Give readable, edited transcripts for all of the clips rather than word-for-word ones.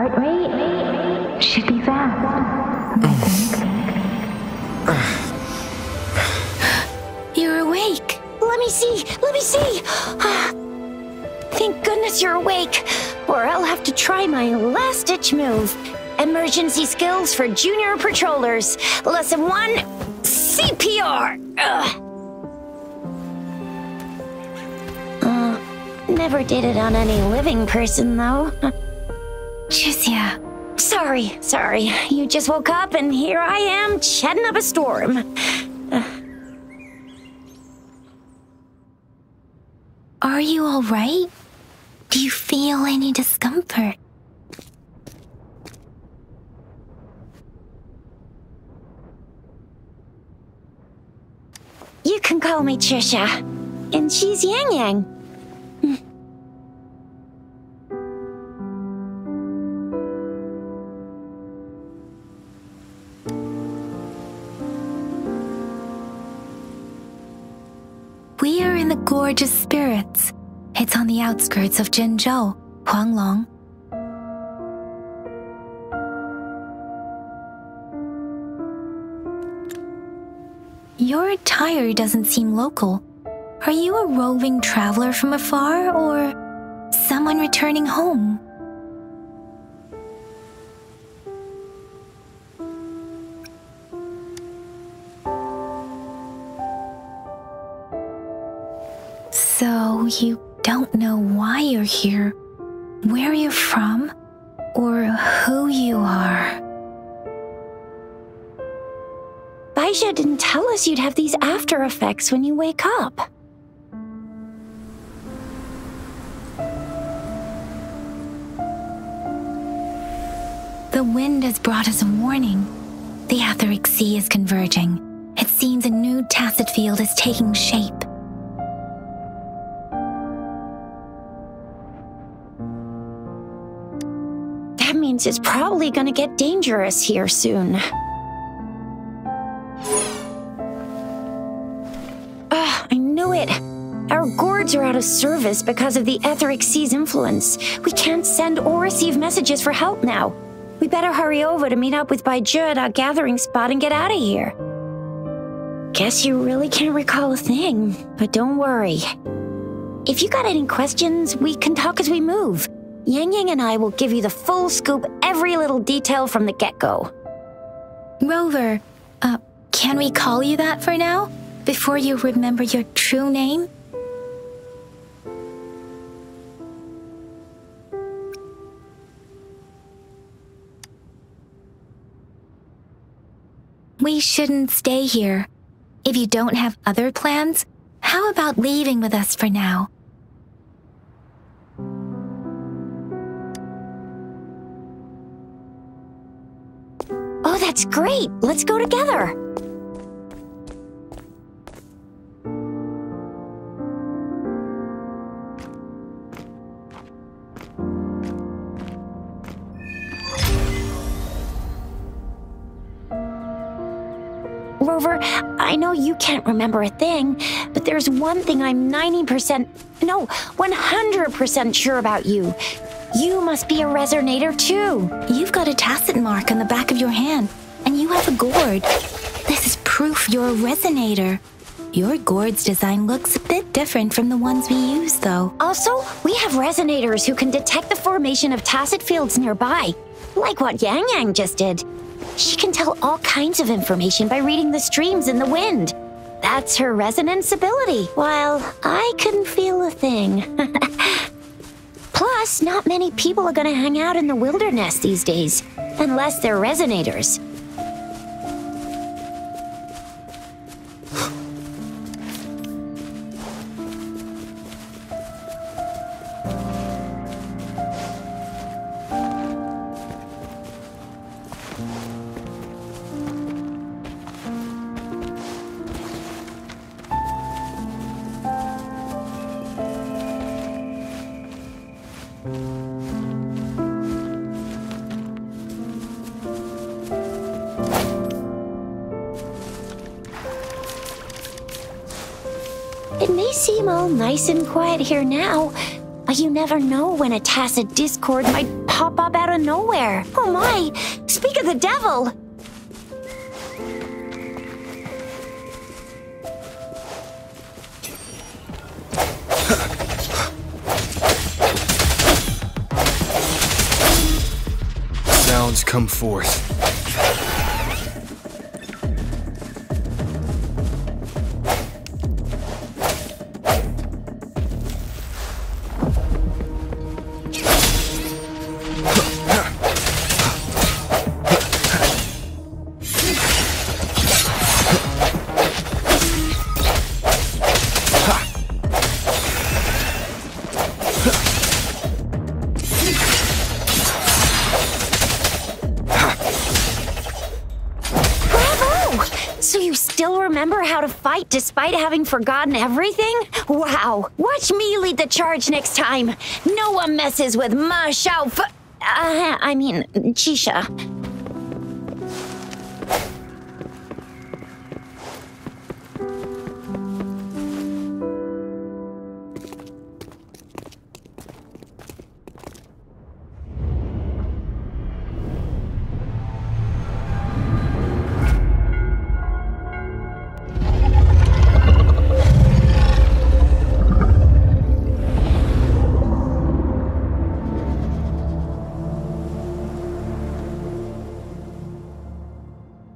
heart rate should be fast, I think. You're awake. Let me see. Thank goodness you're awake, or I'll have to try my last-ditch move. Emergency skills for junior patrollers. Lesson 1, CPR. Never did it on any living person, though. Jusia. Sorry. You just woke up, and here I am, chatting up a storm. Are you all right? Do you feel any discomfort? You can call me Trisha, and she's Yang Yang. We are in the Gorge of Spirits. It's on the outskirts of Zhenzhou, Huanglong. Your attire doesn't seem local. Are you a roving traveler from afar, or someone returning home? So you don't know why you're here, where you're from, or who you are. Baisha didn't tell us you'd have these after effects when you wake up. The wind has brought us a warning. The Etheric Sea is converging. It seems a new tacit field is taking shape. That means it's probably gonna get dangerous here soon. I knew it. Our gourds are out of service because of the Etheric Sea's influence. We can't send or receive messages for help now. We better hurry over to meet up with Baizhi at our gathering spot and get out of here. Guess you really can't recall a thing, but don't worry. If you got any questions, we can talk as we move. Yang Yang and I will give you the full scoop, every little detail from the get-go. Rover, can we call you that for now? Before you remember your true name? We shouldn't stay here. If you don't have other plans, how about leaving with us for now? Oh, that's great! Let's go together! Rover, I know you can't remember a thing, but there's one thing I'm 100% sure about you. You must be a resonator too. You've got a tacit mark on the back of your hand, and you have a gourd. This is proof you're a resonator. Your gourd's design looks a bit different from the ones we use, though. Also, we have resonators who can detect the formation of tacit fields nearby, like what Yang Yang just did. She can tell all kinds of information by reading the streams in the wind. That's her resonance ability, while I couldn't feel a thing. Plus, not many people are gonna hang out in the wilderness these days, unless they're resonators. It may seem all nice and quiet here now, But you never know when a tacit discord might pop up out of nowhere. Oh my! Speak of the devil! Sounds come forth. Remember how to fight despite having forgotten everything? Wow! Watch me lead the charge next time! No one messes with Ma Xiao Chisha.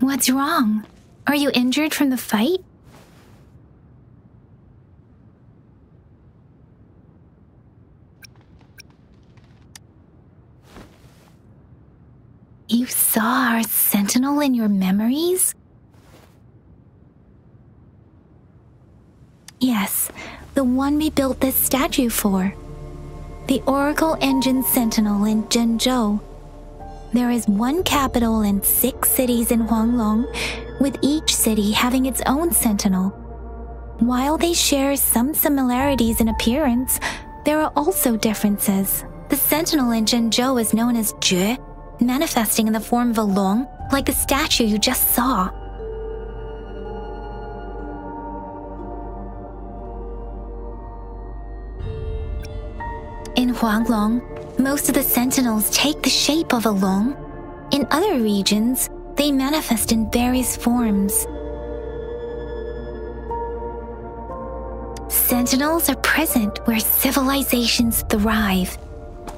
What's wrong? Are you injured from the fight? You saw our sentinel in your memories? Yes, the one we built this statue for. The Oracle Engine Sentinel in Zhenzhou. There is one capital and 6 cities in Huanglong, with each city having its own sentinel. While they share some similarities in appearance, there are also differences. The sentinel in Zhenzhou is known as Jue, manifesting in the form of a long, like the statue you just saw. In Huanglong, most of the sentinels take the shape of a long. In other regions, they manifest in various forms. Sentinels are present where civilizations thrive.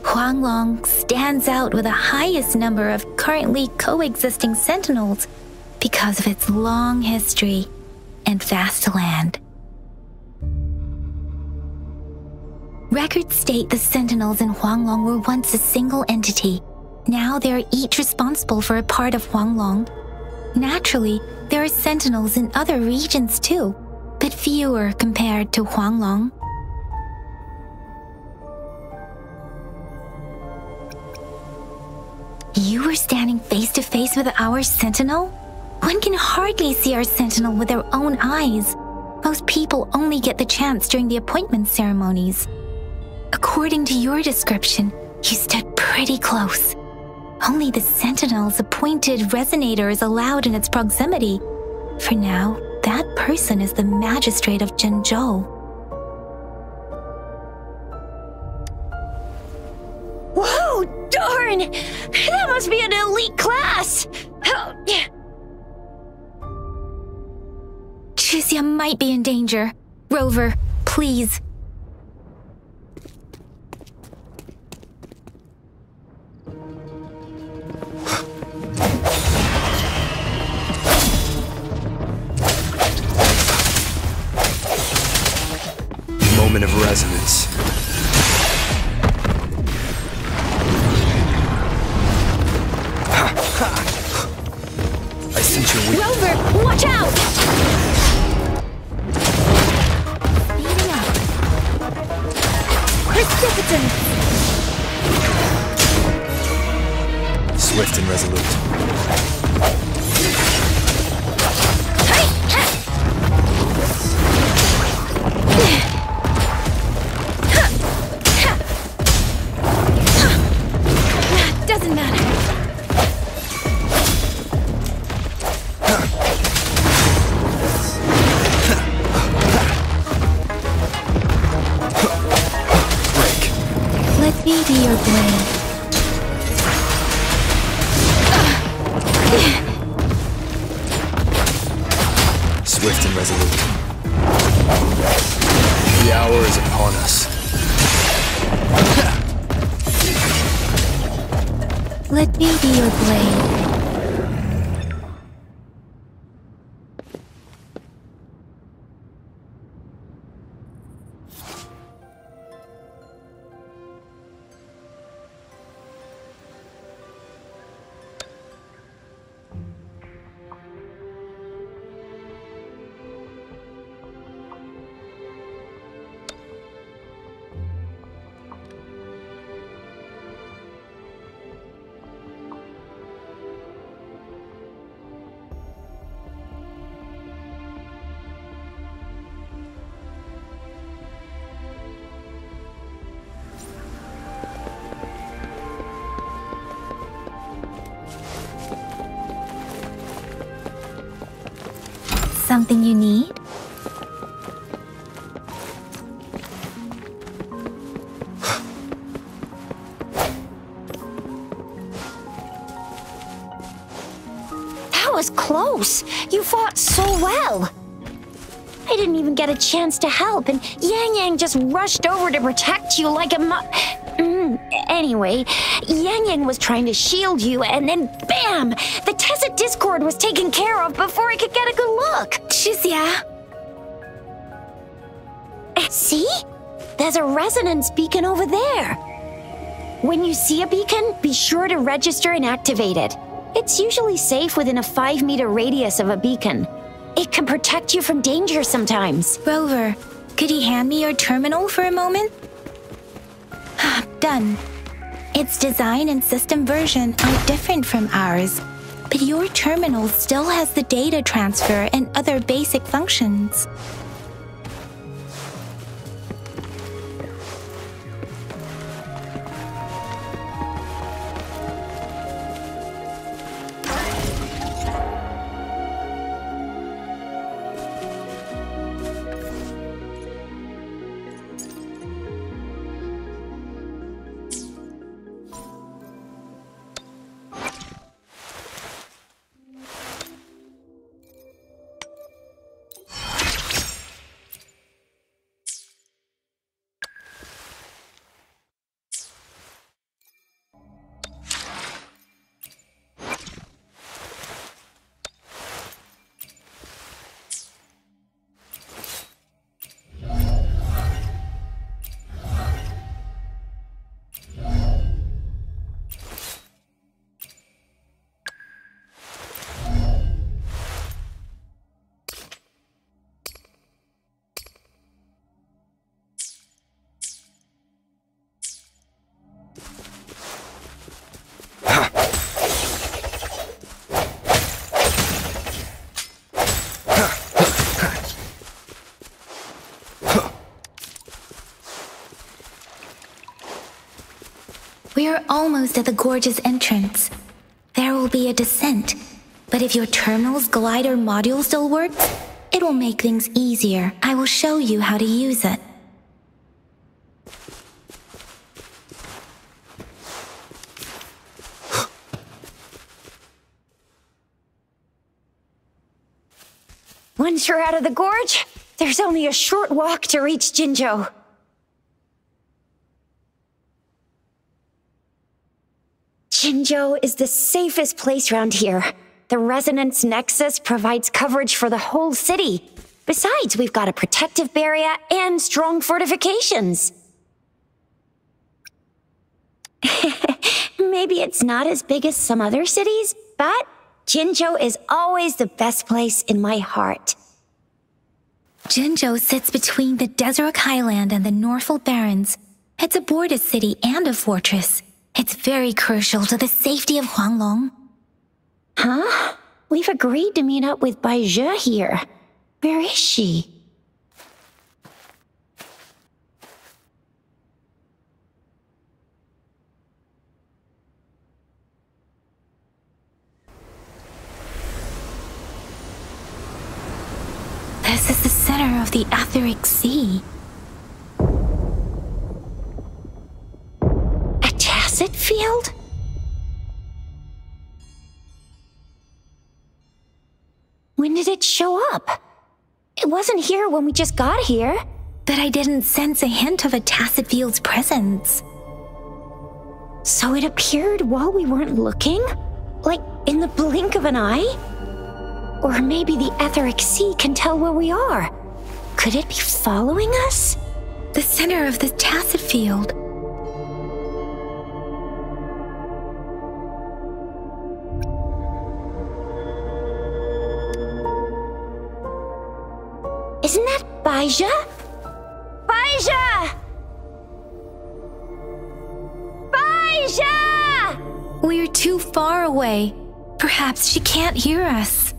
Huanglong stands out with the highest number of currently coexisting sentinels because of its long history and vast land. Records state the sentinels in Huanglong were once a single entity. Now they are each responsible for a part of Huanglong. Naturally, there are sentinels in other regions too, but fewer compared to Huanglong. You were standing face to face with our sentinel? One can hardly see our sentinel with their own eyes. Most people only get the chance during the appointment ceremonies. According to your description, you stood pretty close. Only the sentinel's appointed resonator is allowed in its proximity. For now, that person is the magistrate of Zhenzhou. Whoa, darn! That must be an elite class! Chixia might be in danger. Rover, please. Moment of resonance. I sense your weak. Rover, watch out! Speeding up. Precipitant! Swift and resolute. Doesn't matter. Break. Let me be your blade. Something you need? That was close. You fought so well. I didn't even get a chance to help, and Yang Yang just rushed over to protect you like a Anyway, Yang Yang was trying to shield you, and then bam! The Tessa Discord was taken care of before I could get a good look. Shizia. See? There's a resonance beacon over there. When you see a beacon, be sure to register and activate it. It's usually safe within a 5-meter radius of a beacon. It can protect you from danger sometimes. Rover, could you hand me your terminal for a moment? Done. Its design and system version are different from ours, but your terminal still has the data transfer and other basic functions. We are almost at the gorge's entrance. There will be a descent, but if your terminal's glider module still works, it will make things easier. I will show you how to use it. Once you're out of the gorge, there's only a short walk to reach Jinzhou. Jinzhou is the safest place around here. The Resonance Nexus provides coverage for the whole city. Besides, we've got a protective barrier and strong fortifications. Maybe it's not as big as some other cities, but Jinzhou is always the best place in my heart. Jinzhou sits between the Desert Highland and the Northful Barrens. It's a border city and a fortress. It's very crucial to the safety of Huanglong. Huh? We've agreed to meet up with Bai Zhe here. Where is she? This is the center of the Etheric Sea. A tacit field? When did it show up? It wasn't here when we just got here. But I didn't sense a hint of a tacit field's presence. So it appeared while we weren't looking? Like in the blink of an eye? Or maybe the etheric sea can tell where we are. Could it be following us? The center of the tacit field. Isn't that Baija? Baija! Baija! We're too far away. Perhaps she can't hear us.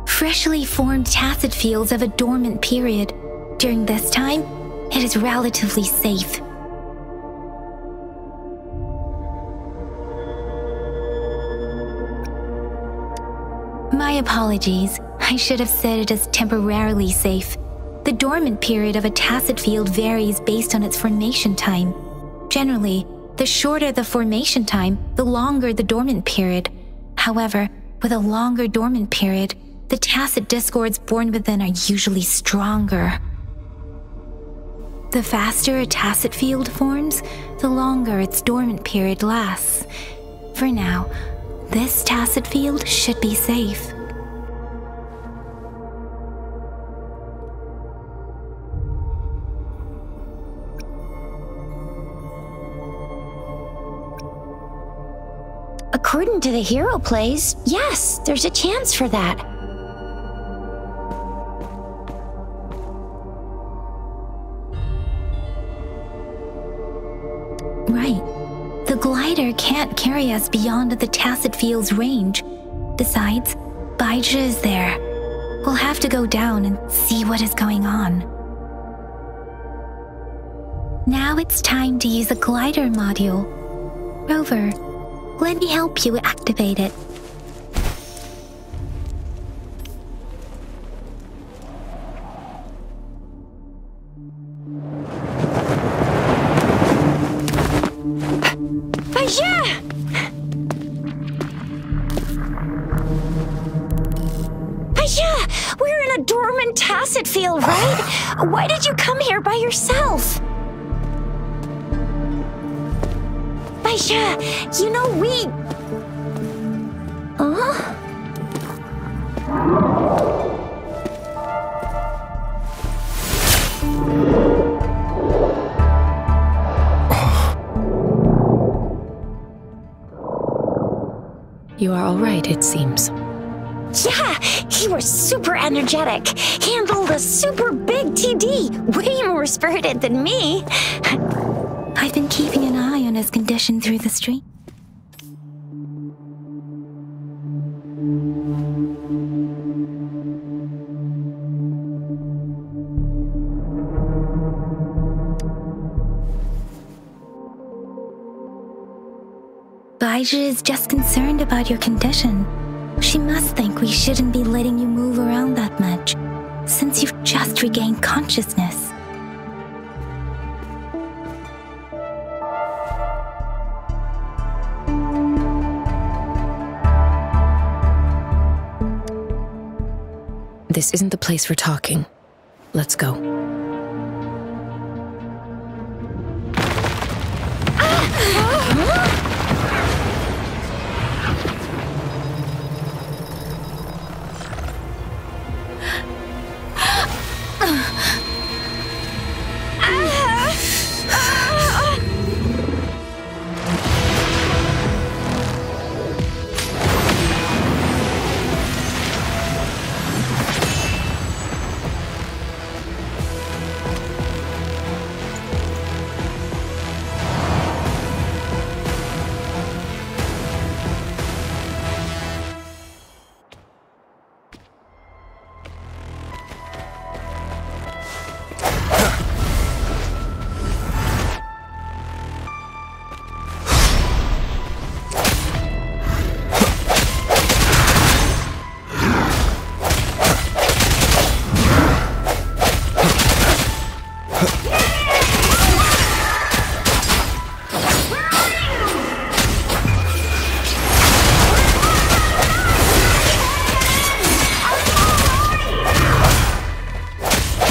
Freshly formed tacit fields have a dormant period. During this time, it is relatively safe. My apologies. I should have said it is temporarily safe. The dormant period of a tacit field varies based on its formation time. Generally, the shorter the formation time, the longer the dormant period. However, with a longer dormant period, the tacit discords born within are usually stronger. The faster a tacit field forms, the longer its dormant period lasts. For now, this tacit field should be safe. According to the hero plays, yes, there's a chance for that. Right. The glider can't carry us beyond the tacit field's range. Besides, Baija is there. We'll have to go down and see what is going on. Now it's time to use a glider module. Rover, let me help you activate it. Baija! Baija! We're in a dormant tacit field, right? Why did you come here by yourself? Baija, you know we... Huh? You are all right, it seems. Yeah, he was super energetic. Handled a super big TD. Way more spirited than me. I've been keeping an eye on his condition through the stream. Baija is just concerned about your condition. She must think we shouldn't be letting you move around that much, since you've just regained consciousness. This isn't the place for talking. Let's go.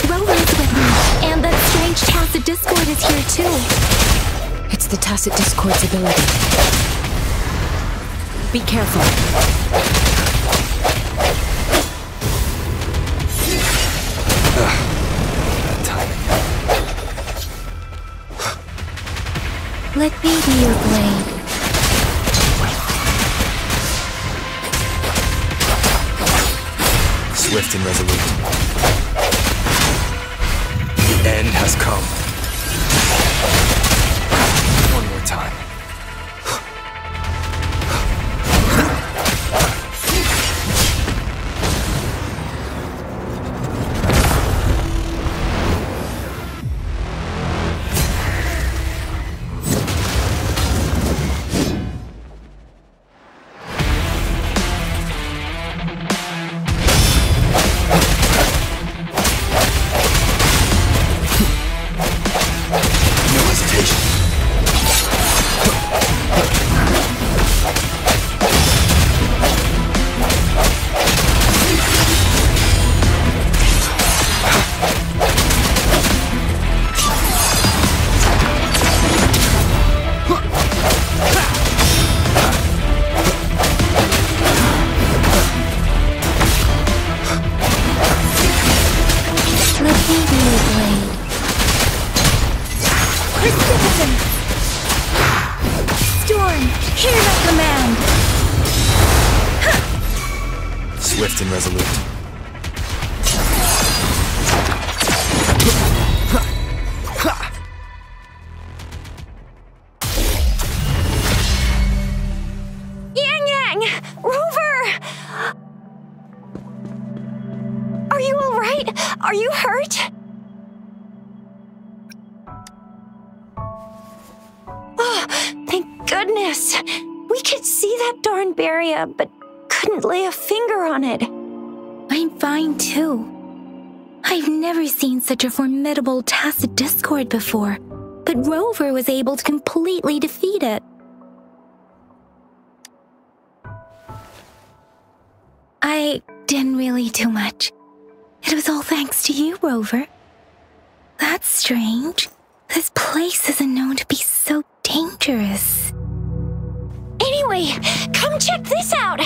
Rover is with me. Tacit Discord is here too. It's the Tacit Discord's ability. Be careful. Bad timing. Let me be your blade. Swift and resolute. The end has come. One more time. Swift and resolute. Yang! Rover! Are you alright? Are you hurt? Oh, thank goodness. We could see that darn barrier, but couldn't lay a finger on it. I'm fine too. I've never seen such a formidable Tacit Discord before, but Rover was able to completely defeat it. I didn't really do much. It was all thanks to you, Rover. That's strange. This place isn't known to be so dangerous. Anyway, come check this out!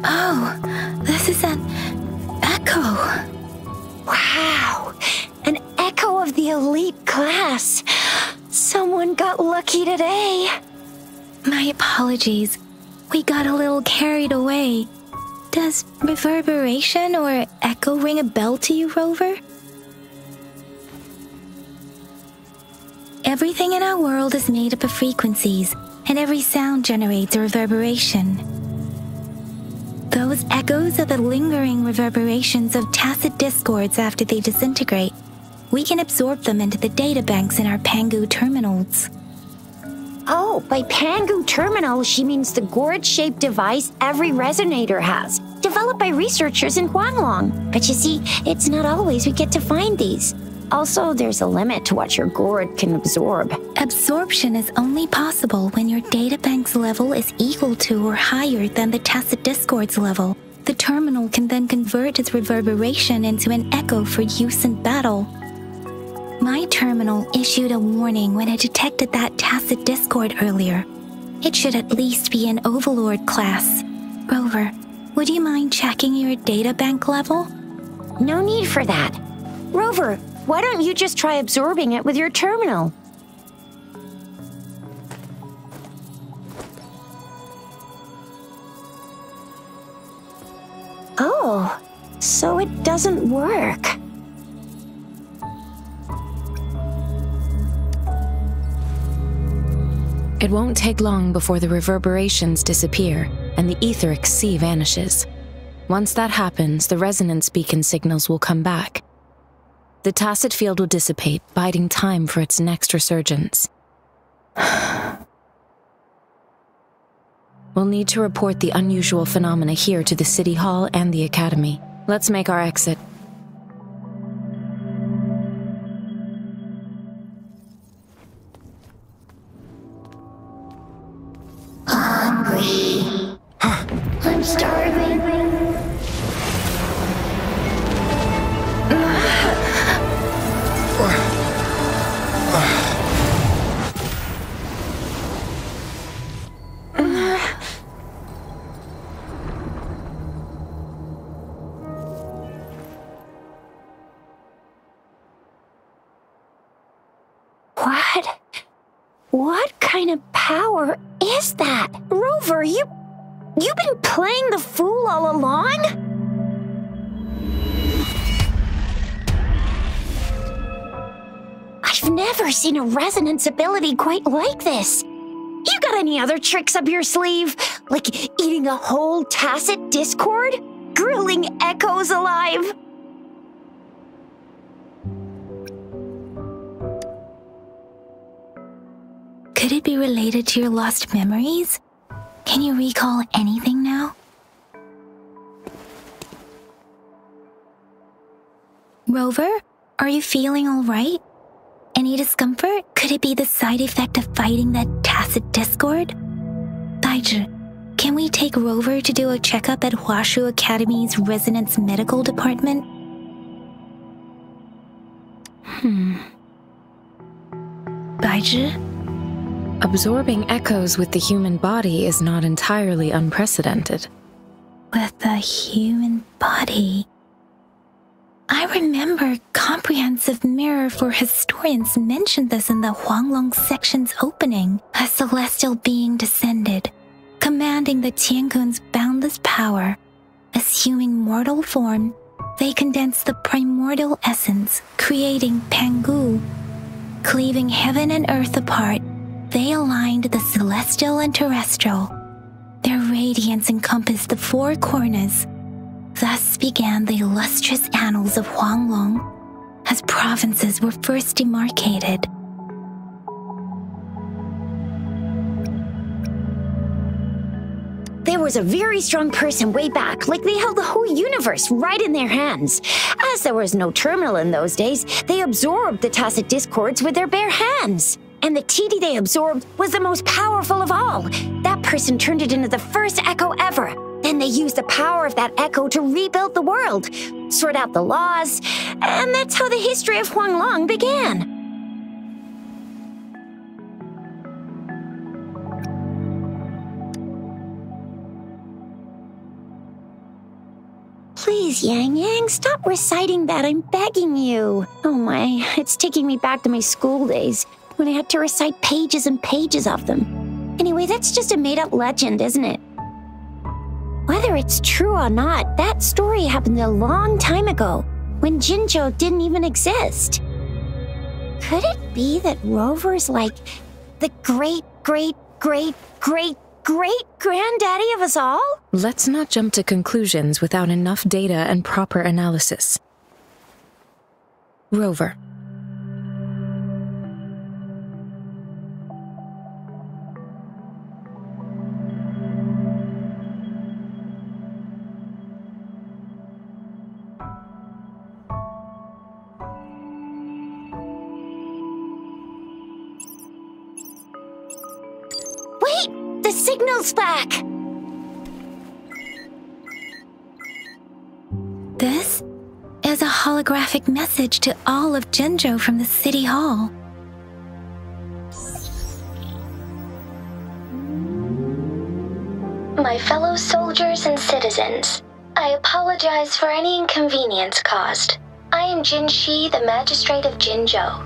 Oh, this is an echo. Wow, an echo of the elite class. Someone got lucky today. My apologies. We got a little carried away. Does reverberation or echo ring a bell to you, Rover? Everything in our world is made up of frequencies, and every sound generates a reverberation. Those echoes are the lingering reverberations of Tacit Discords after they disintegrate. We can absorb them into the databanks in our Pangu terminals. Oh, by Pangu terminal, she means the gourd-shaped device every resonator has, developed by researchers in Huanglong. But you see, it's not always we get to find these. Also, there's a limit to what your gourd can absorb. Absorption is only possible when your databank's level is equal to or higher than the Tacit Discord's level. The terminal can then convert its reverberation into an echo for use in battle. My terminal issued a warning when it detected that Tacit Discord earlier. It should at least be an Overlord class. Rover, would you mind checking your databank level? No need for that. Rover, why don't you just try absorbing it with your terminal? Oh, so it doesn't work. It won't take long before the reverberations disappear and the etheric sea vanishes. Once that happens, the resonance beacon signals will come back. The tacit field will dissipate, biding time for its next resurgence. We'll need to report the unusual phenomena here to the City Hall and the Academy. Let's make our exit. Hungry. What kind of power is that? Rover, you've been playing the fool all along? I've never seen a resonance ability quite like this. You got any other tricks up your sleeve? Like eating a whole tacit discord? Grilling echoes alive? Could it be related to your lost memories? Can you recall anything now? Rover, are you feeling all right? Any discomfort? Could it be the side effect of fighting that tacit discord? Baizhi, can we take Rover to do a checkup at Huashu Academy's Resonance Medical Department? Baizhi? Absorbing echoes with the human body is not entirely unprecedented. With the human body. I remember Comprehensive Mirror for Historians mentioned this in the Huanglong section's opening. A celestial being descended, commanding the Tiankun's boundless power. Assuming mortal form, they condensed the primordial essence, creating Pangu. Cleaving heaven and earth apart, they aligned the celestial and terrestrial. Their radiance encompassed the four corners. Thus began the illustrious annals of Huanglong, as provinces were first demarcated. There was a very strong person way back, like they held the whole universe right in their hands. As there was no terminal in those days, they absorbed the tacit discords with their bare hands. And the TD they absorbed was the most powerful of all. That person turned it into the first echo ever. Then they used the power of that echo to rebuild the world, sort out the laws, and that's how the history of Huanglong began. Please, Yang Yang, stop reciting that, I'm begging you. Oh my, it's taking me back to my school days, when I had to recite pages and pages of them. Anyway, that's just a made-up legend, isn't it? Whether it's true or not, that story happened a long time ago, when Jinzhou didn't even exist. Could it be that Rover's like the great-great-great-great-great-granddaddy of us all? Let's not jump to conclusions without enough data and proper analysis. Rover. The signal's back! This is a holographic message to all of Jinzhou from the City Hall. My fellow soldiers and citizens, I apologize for any inconvenience caused. I am Jin Shi, the Magistrate of Jinzhou.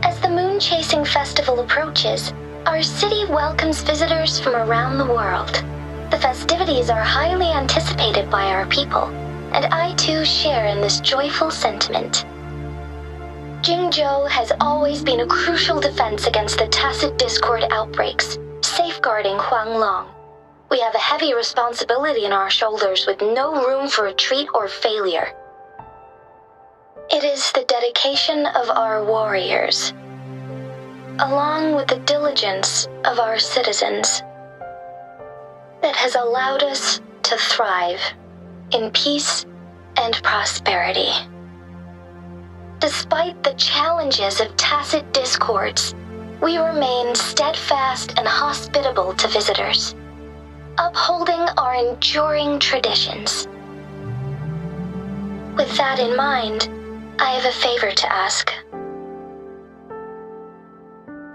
As the Moon-Chasing Festival approaches, our city welcomes visitors from around the world. The festivities are highly anticipated by our people, and I too share in this joyful sentiment. Jinzhou has always been a crucial defense against the tacit discord outbreaks, safeguarding Huanglong. We have a heavy responsibility on our shoulders with no room for retreat or failure. It is the dedication of our warriors, along with the diligence of our citizens, that has allowed us to thrive in peace and prosperity. Despite the challenges of tacit discords, we remain steadfast and hospitable to visitors, upholding our enduring traditions. With that in mind, I have a favor to ask.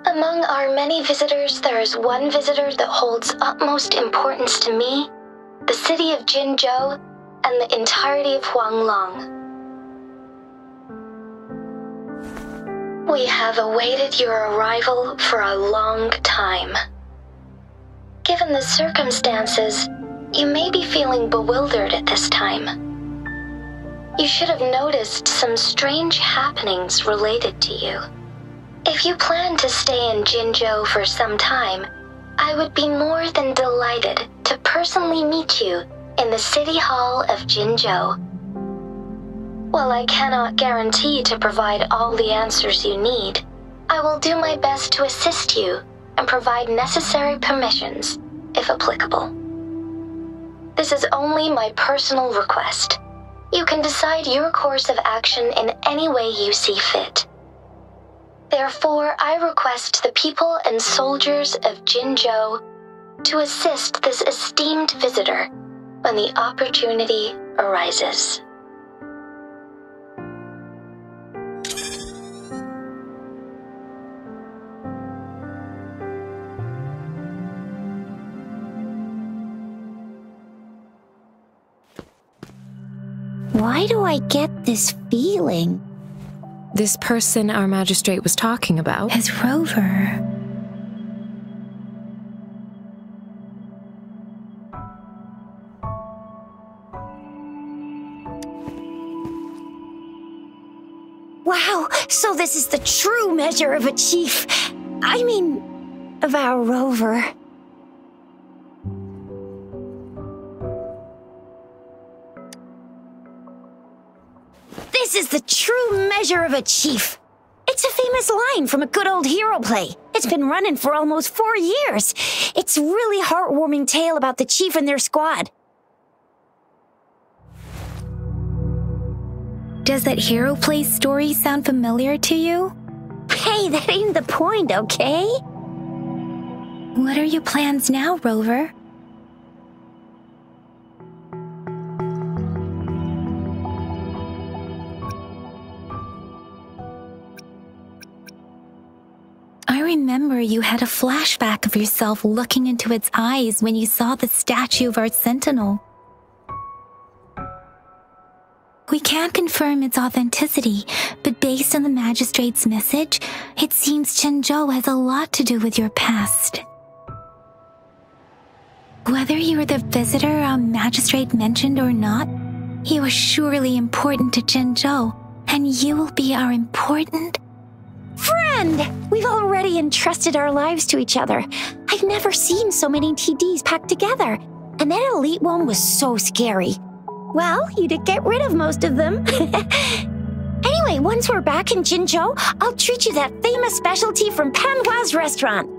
Among our many visitors, there is one visitor that holds utmost importance to me, the city of Jinzhou, and the entirety of Huanglong. We have awaited your arrival for a long time. Given the circumstances, you may be feeling bewildered at this time. You should have noticed some strange happenings related to you. If you plan to stay in Jinzhou for some time, I would be more than delighted to personally meet you in the City Hall of Jinzhou. While I cannot guarantee to provide all the answers you need, I will do my best to assist you and provide necessary permissions, if applicable. This is only my personal request. You can decide your course of action in any way you see fit. Therefore, I request the people and soldiers of Jinzhou to assist this esteemed visitor when the opportunity arises. Why do I get this feeling? This person our magistrate was talking about As Rover. Wow, so this is the true measure of a chief. I mean, of our rover. This is the true measure of a chief. It's a famous line from a good old hero play. It's been running for almost 4 years. It's a really heartwarming tale about the chief and their squad. Does that hero play story sound familiar to you? Hey, that ain't the point, okay? What are your plans now, Rover? I remember you had a flashback of yourself looking into its eyes when you saw the statue of our sentinel. We can't confirm its authenticity, but based on the magistrate's message, it seems Jinzhou has a lot to do with your past. Whether you were the visitor our magistrate mentioned or not, you are surely important to Jinzhou, and you will be our important Friend! We've already entrusted our lives to each other. I've never seen so many TDs packed together. And that elite one was so scary. Well, you did get rid of most of them. Anyway, once we're back in Jinzhou, I'll treat you that famous specialty from Panhua's restaurant.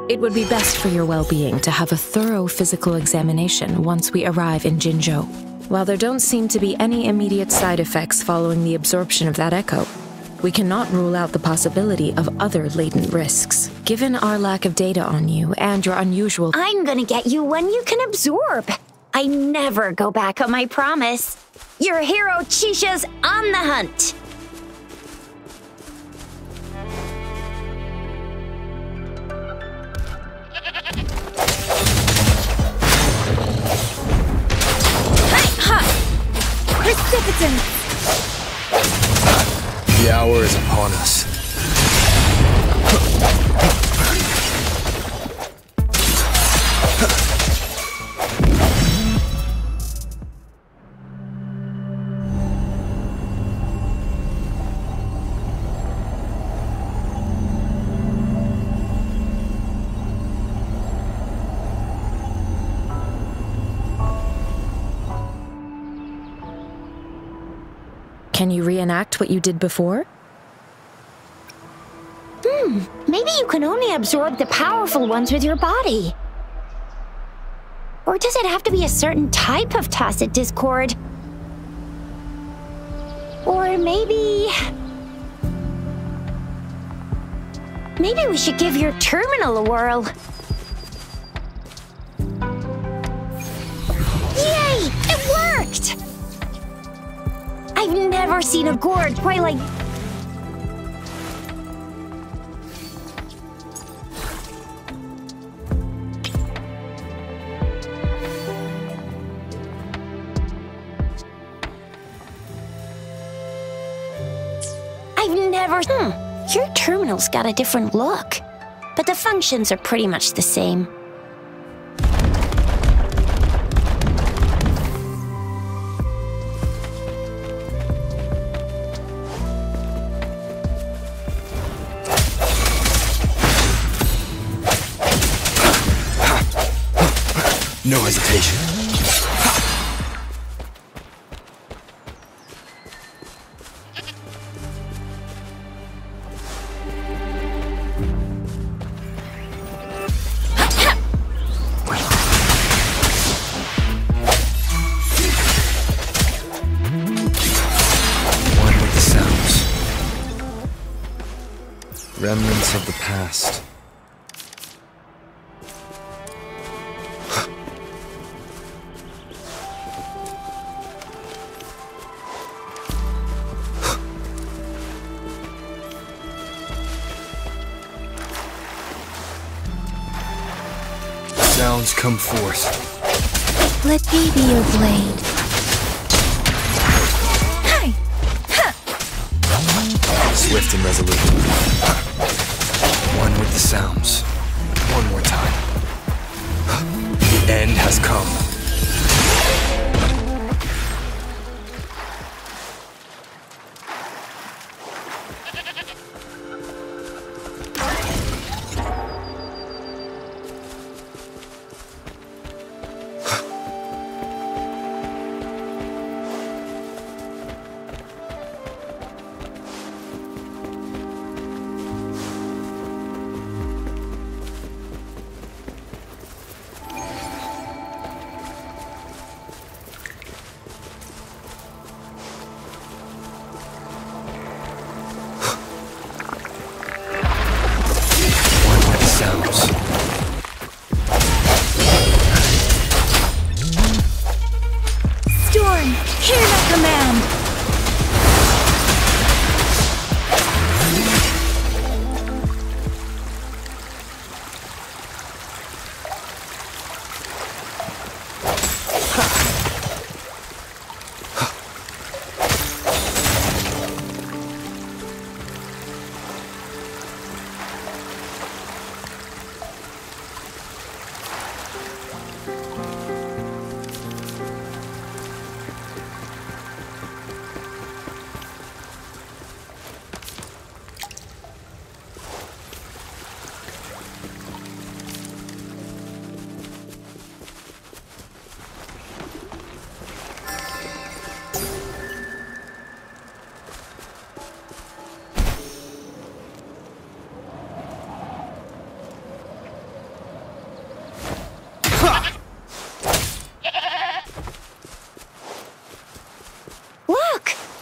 It would be best for your well-being to have a thorough physical examination once we arrive in Jinzhou. While there don't seem to be any immediate side effects following the absorption of that echo, we cannot rule out the possibility of other latent risks. Given our lack of data on you and your unusual— I'm gonna get you one you can absorb. I never go back on my promise. Your hero Chisha's on the hunt. precipitant. The hour is upon us. Can you reenact what you did before? Maybe you can only absorb the powerful ones with your body. Or does it have to be a certain type of tacit discord? Or maybe we should give your terminal a whirl. Yay! It worked! I've never seen a gourd quite like... I've never... Your terminal's got a different look, but the functions are pretty much the same. No hesitation. One with the sounds. Remnants of the past. Sounds come forth. Let me be your blade. Hi! Swift and resolute. One with the sounds. One more time. The end has come. Storm, hear my command!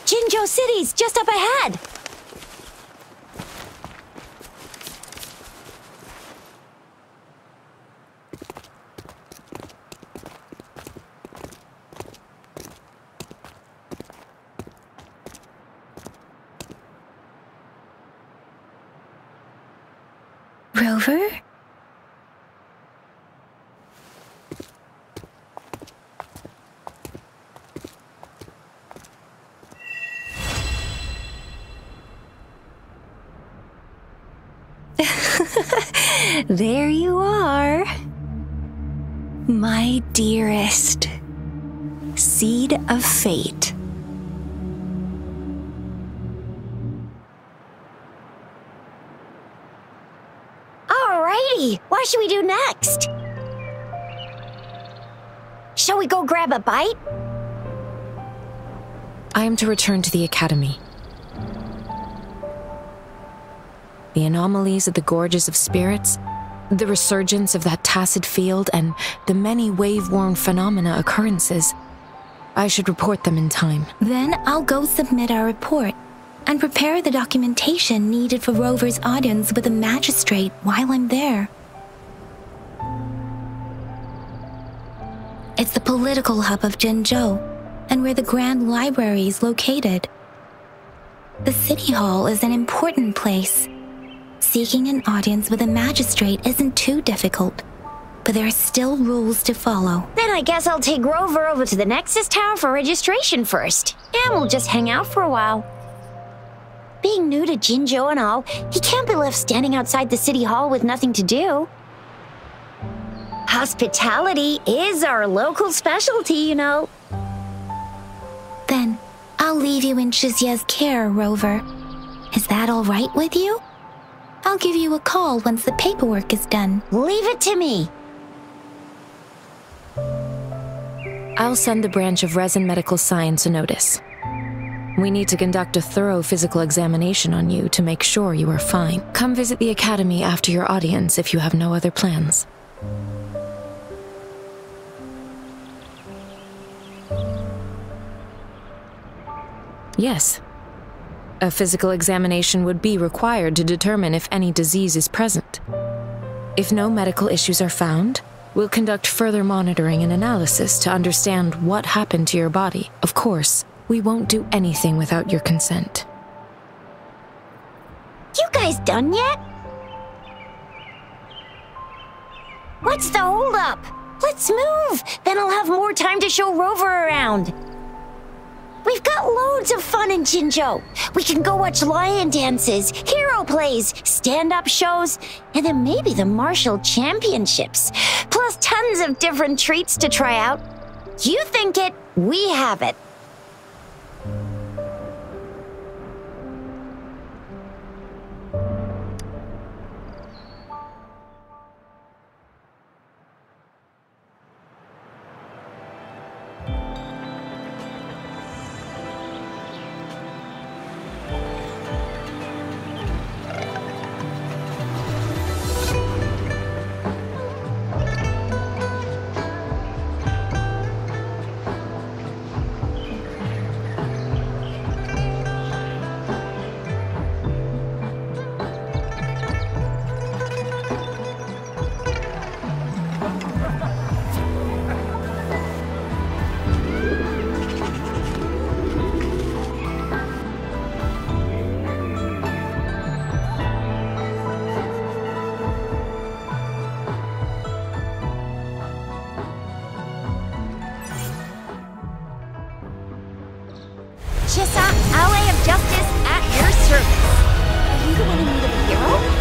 Jinzhou City's just up ahead! Rover? There you are. My dearest. Seed of fate. Alrighty, what should we do next? Shall we go grab a bite? I am to return to the academy. The anomalies of the gorges of spirits, the resurgence of that tacit field, and the many wave-worn phenomena occurrences. I should report them in time. Then I'll go submit our report and prepare the documentation needed for Rover's audience with the magistrate while I'm there. It's the political hub of Jinzhou, and where the Grand Library is located. The City Hall is an important place. Seeking an audience with a magistrate isn't too difficult, but there are still rules to follow. Then I guess I'll take Rover over to the Nexus Tower for registration first, and we'll just hang out for a while. Being new to Jinzhou and all, he can't be left standing outside the city hall with nothing to do. Hospitality is our local specialty, you know. Then I'll leave you in Shizye's care, Rover. Is that all right with you? I'll give you a call once the paperwork is done. Leave it to me. I'll send the branch of Resin Medical Science a notice. We need to conduct a thorough physical examination on you to make sure you are fine. Come visit the academy after your audience if you have no other plans. Yes. A physical examination would be required to determine if any disease is present. If no medical issues are found, we'll conduct further monitoring and analysis to understand what happened to your body. Of course, we won't do anything without your consent. You guys done yet? What's the holdup? Let's move! Then I'll have more time to show Rover around. We've got loads of fun in Jinzhou. We can go watch lion dances, hero plays, stand-up shows, and then maybe the martial championships. Plus tons of different treats to try out. You think it, we have it. Chissa, Ally of Justice at your service. Are you the one in need of a hero?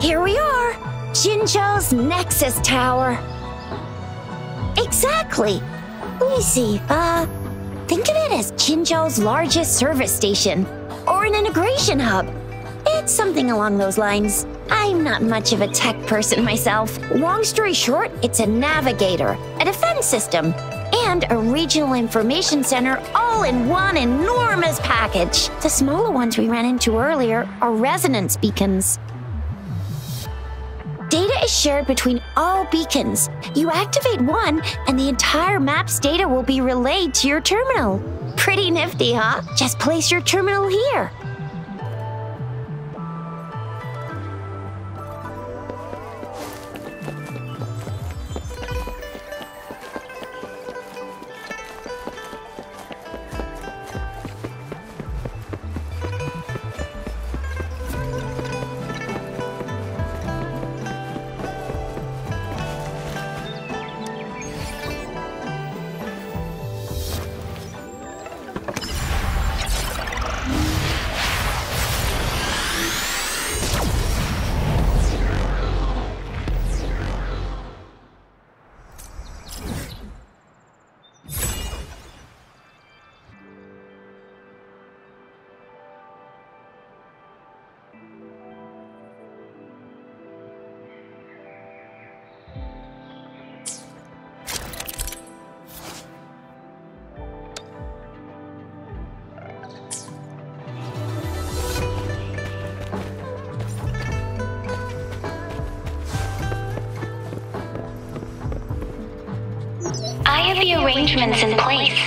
Here we are, Jinzhou's Nexus Tower. Exactly. Let me see, think of it as Jinzhou's largest service station, or an integration hub. It's something along those lines. I'm not much of a tech person myself. Long story short, it's a navigator, a defense system, and a regional information center all in one enormous package. The smaller ones we ran into earlier are resonance beacons. Data is shared between all beacons. You activate one, and the entire map's data will be relayed to your terminal. Pretty nifty, huh? Just place your terminal here. I have the arrangements in place.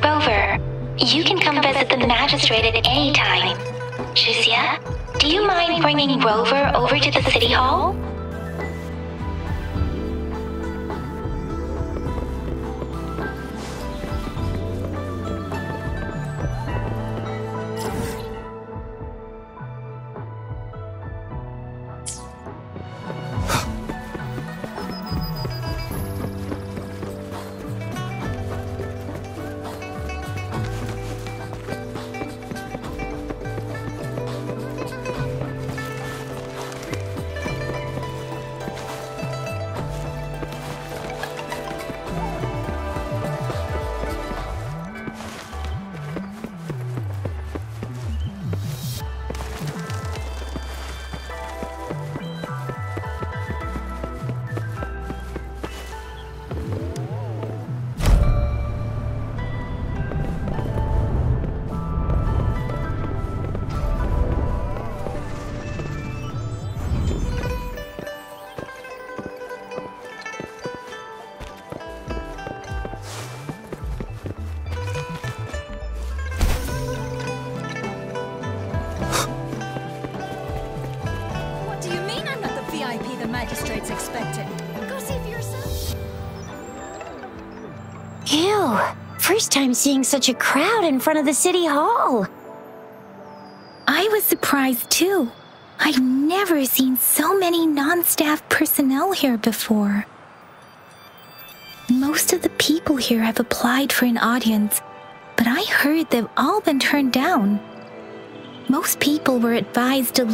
Rover, you can come visit the magistrate at any time. Shuzia, do you mind bringing Rover over to the city hall? Magistrate's expecting. Go see for yourself. Ew, first time seeing such a crowd in front of the city hall. I was surprised too. I've never seen so many non-staff personnel here before. Most of the people here have applied for an audience, but I heard they've all been turned down. Most people were advised to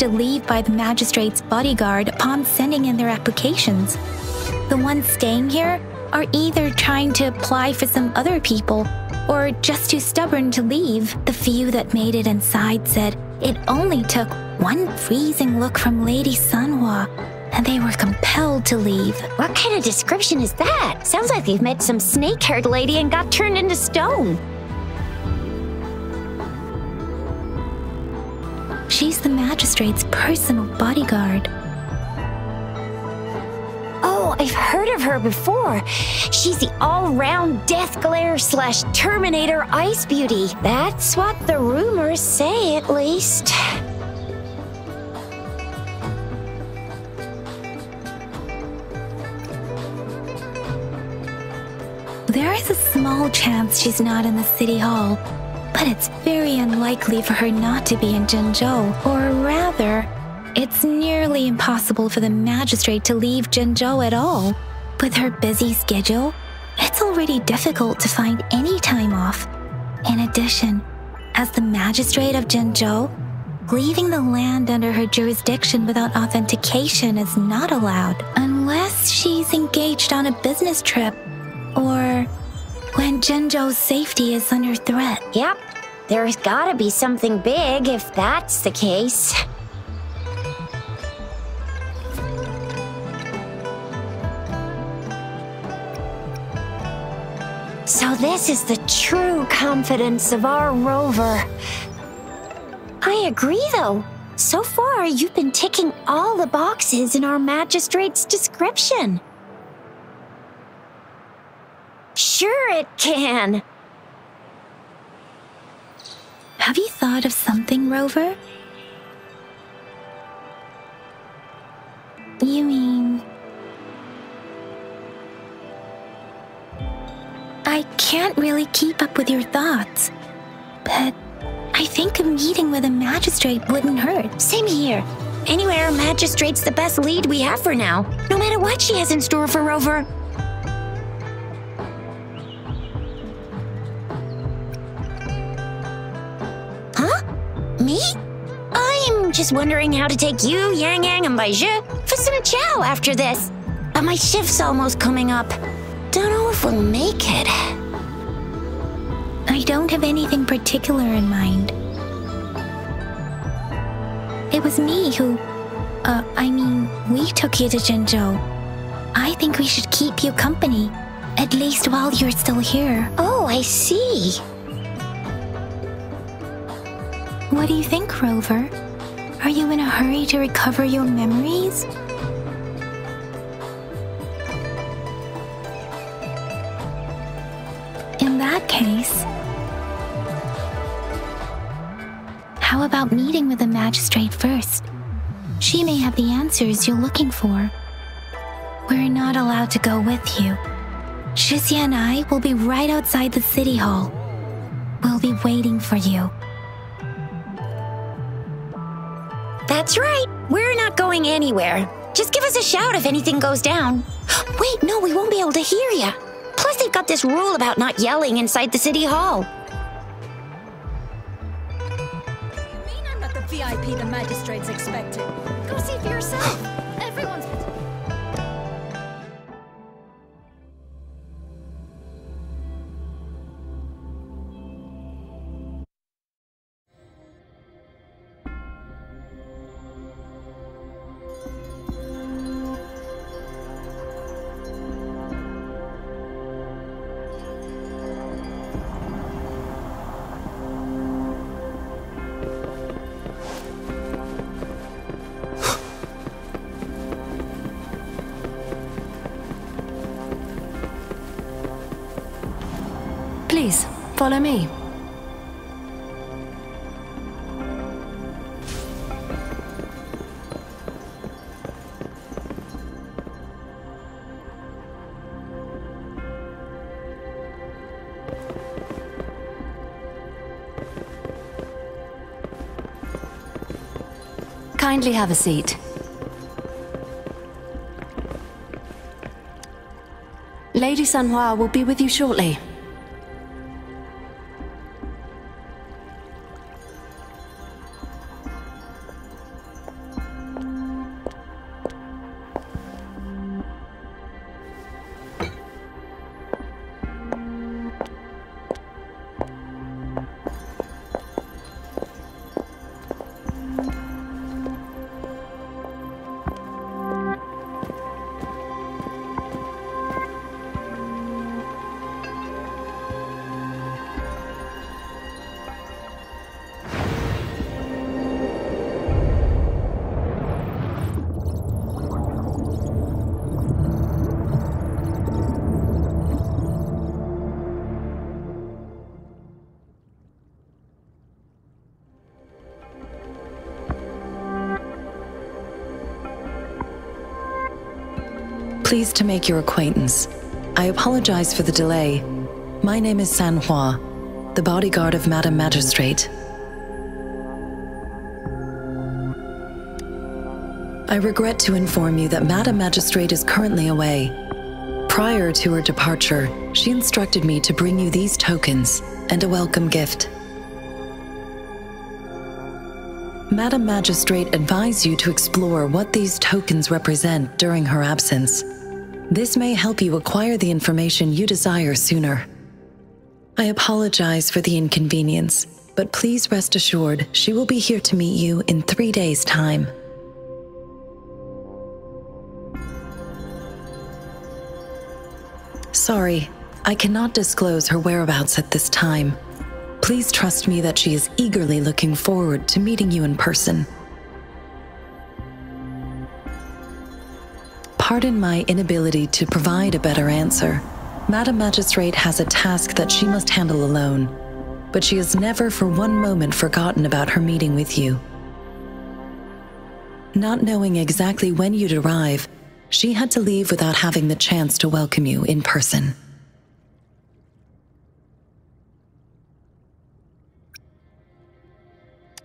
leave by the magistrate's bodyguard upon sending in their applications. The ones staying here are either trying to apply for some other people or just too stubborn to leave. The few that made it inside said it only took one freezing look from Lady Sunhua and they were compelled to leave. What kind of description is that? Sounds like they've met some snake-haired lady and got turned into stone. She's the magistrate's personal bodyguard. Oh, I've heard of her before. She's the all-round Death Glare / Terminator Ice Beauty. That's what the rumors say, at least. There is a small chance she's not in the city hall, but it's very unlikely for her not to be in Jinzhou. Or rather, it's nearly impossible for the magistrate to leave Jinzhou at all. With her busy schedule, it's already difficult to find any time off. In addition, as the magistrate of Jinzhou, leaving the land under her jurisdiction without authentication is not allowed, unless she's engaged on a business trip or when Jinzhou's safety is under threat. Yep, there's gotta be something big if that's the case. So this is the true confidence of our rover. I agree, though. So far, you've been ticking all the boxes in our magistrate's description. Sure it can. Have you thought of something, Rover? You mean... I can't really keep up with your thoughts, but I think a meeting with a magistrate wouldn't hurt. Same here. Anyway, our magistrate's the best lead we have for now, no matter what she has in store for Rover. Huh? Me? I'm just wondering how to take you, Yang Yang, and Baizhi for some chow after this. But my shift's almost coming up. Don't know if we'll make it. I don't have anything particular in mind. It was me who... we took you to Jinzhou. I think we should keep you company, at least while you're still here. Oh, I see. What do you think, Rover? Are you in a hurry to recover your memories? In that case, how about meeting with the magistrate first? She may have the answers you're looking for. We're not allowed to go with you. Shixia and I will be right outside the city hall. We'll be waiting for you. That's right. We're not going anywhere. Just give us a shout if anything goes down. Wait, no, we won't be able to hear ya. Plus, they've got this rule about not yelling inside the city hall. You mean I'm not the VIP the magistrate's expecting? Go see for yourself. Everyone's... Please, follow me. Kindly have a seat. Lady Sanhua will be with you shortly. Pleased to make your acquaintance. I apologize for the delay. My name is San Hua, the bodyguard of Madame Magistrate. I regret to inform you that Madame Magistrate is currently away. Prior to her departure, she instructed me to bring you these tokens and a welcome gift. Madame Magistrate advised you to explore what these tokens represent during her absence. This may help you acquire the information you desire sooner. I apologize for the inconvenience, but please rest assured she will be here to meet you in 3 days' time. Sorry, I cannot disclose her whereabouts at this time. Please trust me that she is eagerly looking forward to meeting you in person. Pardon my inability to provide a better answer. Madame Magistrate has a task that she must handle alone, but she has never for one moment forgotten about her meeting with you. Not knowing exactly when you'd arrive, she had to leave without having the chance to welcome you in person.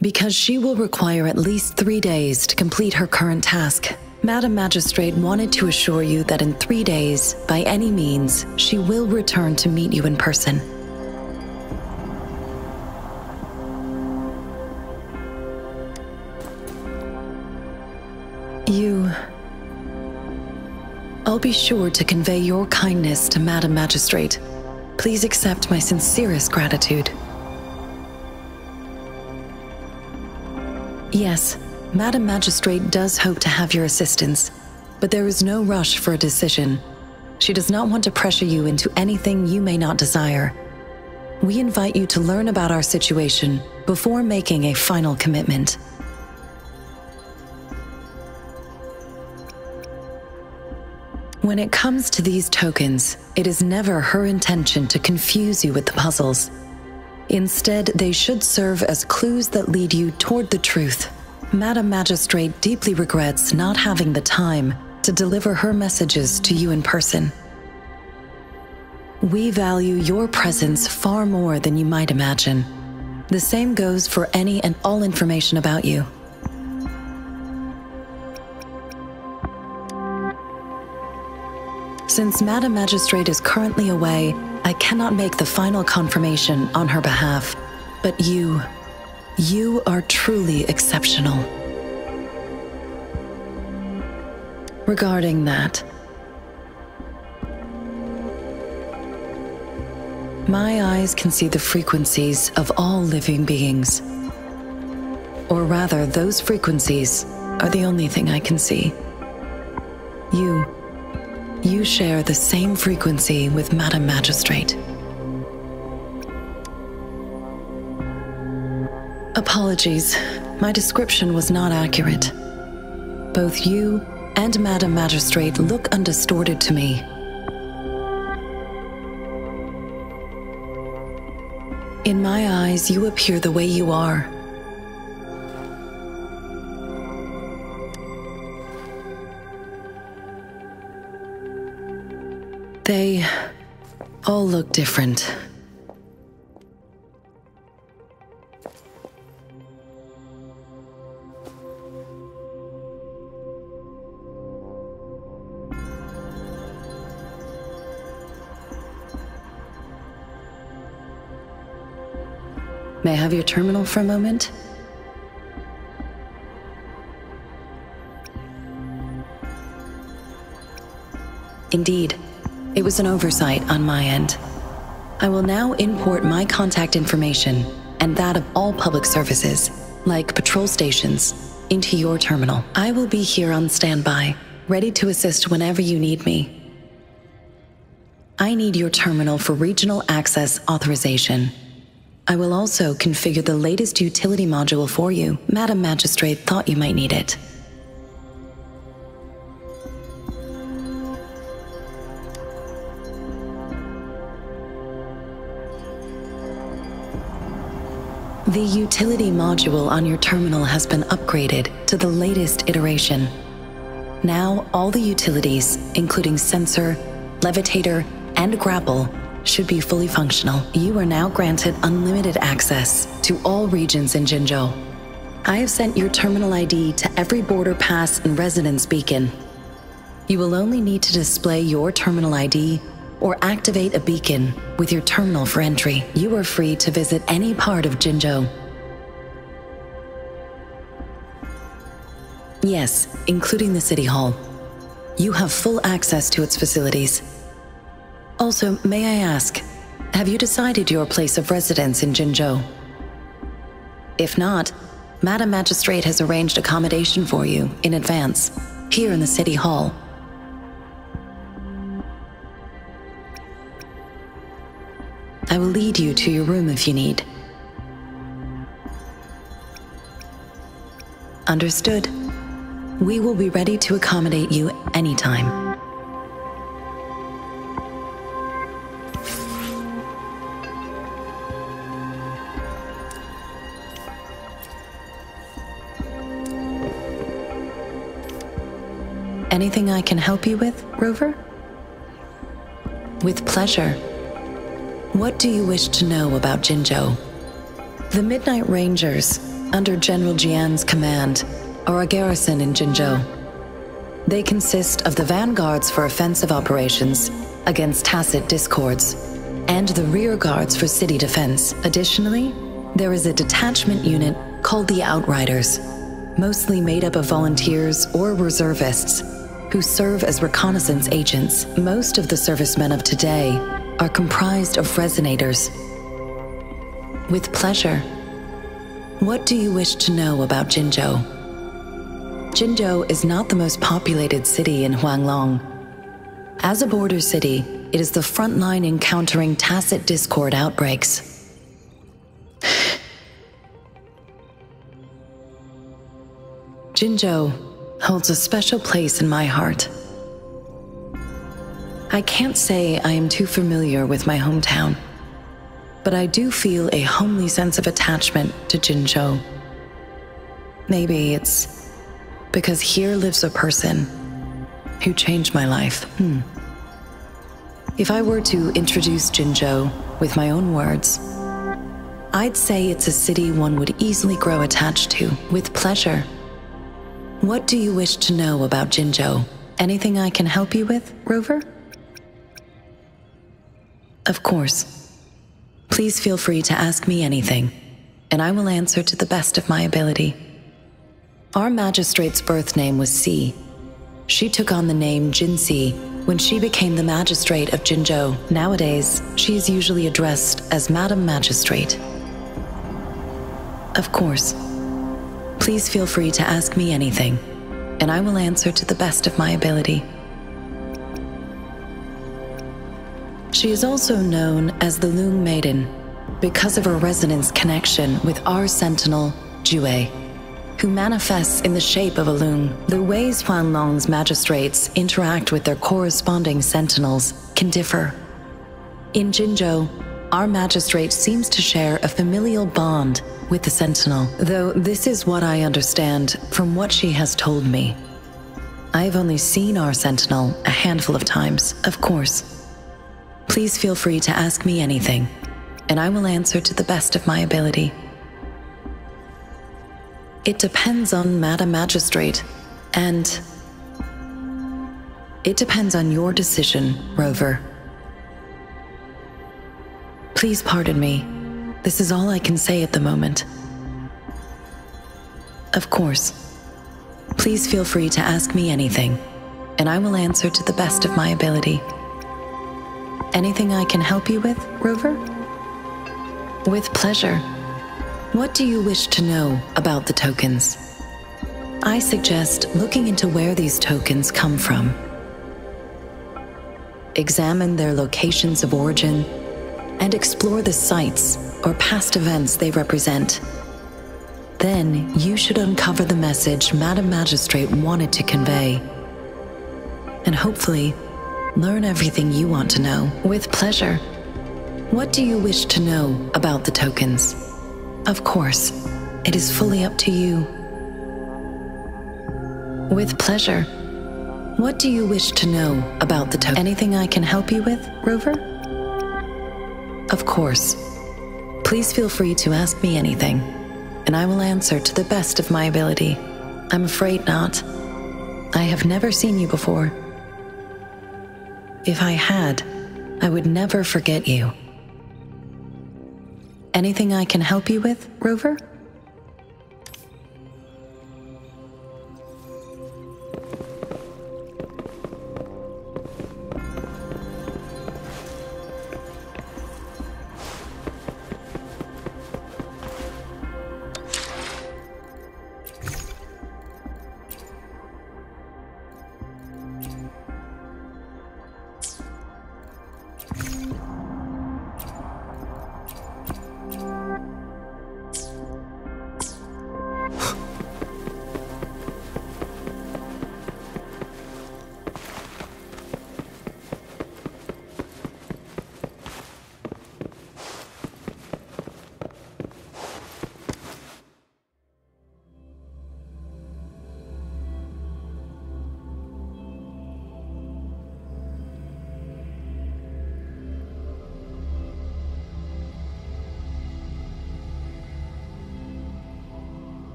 Because she will require at least 3 days to complete her current task, Madame Magistrate wanted to assure you that in 3 days, by any means, she will return to meet you in person. I'll be sure to convey your kindness to Madame Magistrate. Please accept my sincerest gratitude. Yes, Madame Magistrate does hope to have your assistance, but there is no rush for a decision. She does not want to pressure you into anything you may not desire. We invite you to learn about our situation before making a final commitment. When it comes to these tokens, it is never her intention to confuse you with the puzzles. Instead, they should serve as clues that lead you toward the truth. Madame Magistrate deeply regrets not having the time to deliver her messages to you in person. We value your presence far more than you might imagine. The same goes for any and all information about you. Since Madame Magistrate is currently away, I cannot make the final confirmation on her behalf. But you are truly exceptional. Regarding that, my eyes can see the frequencies of all living beings. Or rather, those frequencies are the only thing I can see. You share the same frequency with Madame Magistrate. Apologies, my description was not accurate. Both you and Madame Magistrate look undistorted to me. In my eyes, you appear the way you are. They all look different. May I have your terminal for a moment? Indeed. It was an oversight on my end. I will now import my contact information and that of all public services, like patrol stations, into your terminal. I will be here on standby, ready to assist whenever you need me. I need your terminal for regional access authorization. I will also configure the latest utility module for you. Madame Magistrate thought you might need it. The utility module on your terminal has been upgraded to the latest iteration. Now, all the utilities, including sensor, levitator, and grapple, should be fully functional. You are now granted unlimited access to all regions in Jinzhou. I have sent your terminal ID to every border pass and residence beacon. You will only need to display your terminal ID or activate a beacon with your terminal for entry. You are free to visit any part of Jinzhou. Yes, including the City Hall. You have full access to its facilities. Also, may I ask, have you decided your place of residence in Jinzhou? If not, Madam Magistrate has arranged accommodation for you in advance, here in the City Hall. I will lead you to your room if you need. Understood. We will be ready to accommodate you anytime. Anything I can help you with, Rover? With pleasure. What do you wish to know about Jinzhou? The Midnight Rangers, under General Jian's command, are a garrison in Jinzhou. They consist of the vanguards for offensive operations against tacit discords, and the rear guards for city defense. Additionally, there is a detachment unit called the Outriders, mostly made up of volunteers or reservists who serve as reconnaissance agents. Most of the servicemen of today are comprised of resonators. With pleasure. What do you wish to know about Jinzhou? Jinzhou is not the most populated city in Huanglong. As a border city, it is the front line in countering tacit discord outbreaks. Jinzhou holds a special place in my heart. I can't say I am too familiar with my hometown, but I do feel a homely sense of attachment to Jinzhou. Maybe it's because here lives a person who changed my life. If I were to introduce Jinzhou with my own words, I'd say it's a city one would easily grow attached to. With pleasure. What do you wish to know about Jinzhou? Anything I can help you with, Rover? Of course. Please feel free to ask me anything, and I will answer to the best of my ability. Our magistrate's birth name was Si. She took on the name Jinsi when she became the magistrate of Jinzhou. Nowadays, she is usually addressed as Madam Magistrate. Of course. Please feel free to ask me anything, and I will answer to the best of my ability. She is also known as the Loong Maiden because of her resonance connection with our sentinel, Jue, who manifests in the shape of a loong. The ways Huanglong's magistrates interact with their corresponding sentinels can differ. In Jinzhou, our magistrate seems to share a familial bond with the sentinel, though this is what I understand from what she has told me. I have only seen our sentinel a handful of times. Of course. Please feel free to ask me anything, and I will answer to the best of my ability. It depends on Madam Magistrate, and it depends on your decision, Rover. Please pardon me. This is all I can say at the moment. Of course. Please feel free to ask me anything, and I will answer to the best of my ability. Anything I can help you with, Rover? With pleasure. What do you wish to know about the tokens? I suggest looking into where these tokens come from. Examine their locations of origin and explore the sites or past events they represent. Then you should uncover the message Madam Magistrate wanted to convey, and hopefully learn everything you want to know. With pleasure. What do you wish to know about the tokens? Of course, it is fully up to you. With pleasure. What do you wish to know about the token? Anything I can help you with, Rover? Of course. Please feel free to ask me anything, and I will answer to the best of my ability. I'm afraid not. I have never seen you before. If I had, I would never forget you. Anything I can help you with, Rover?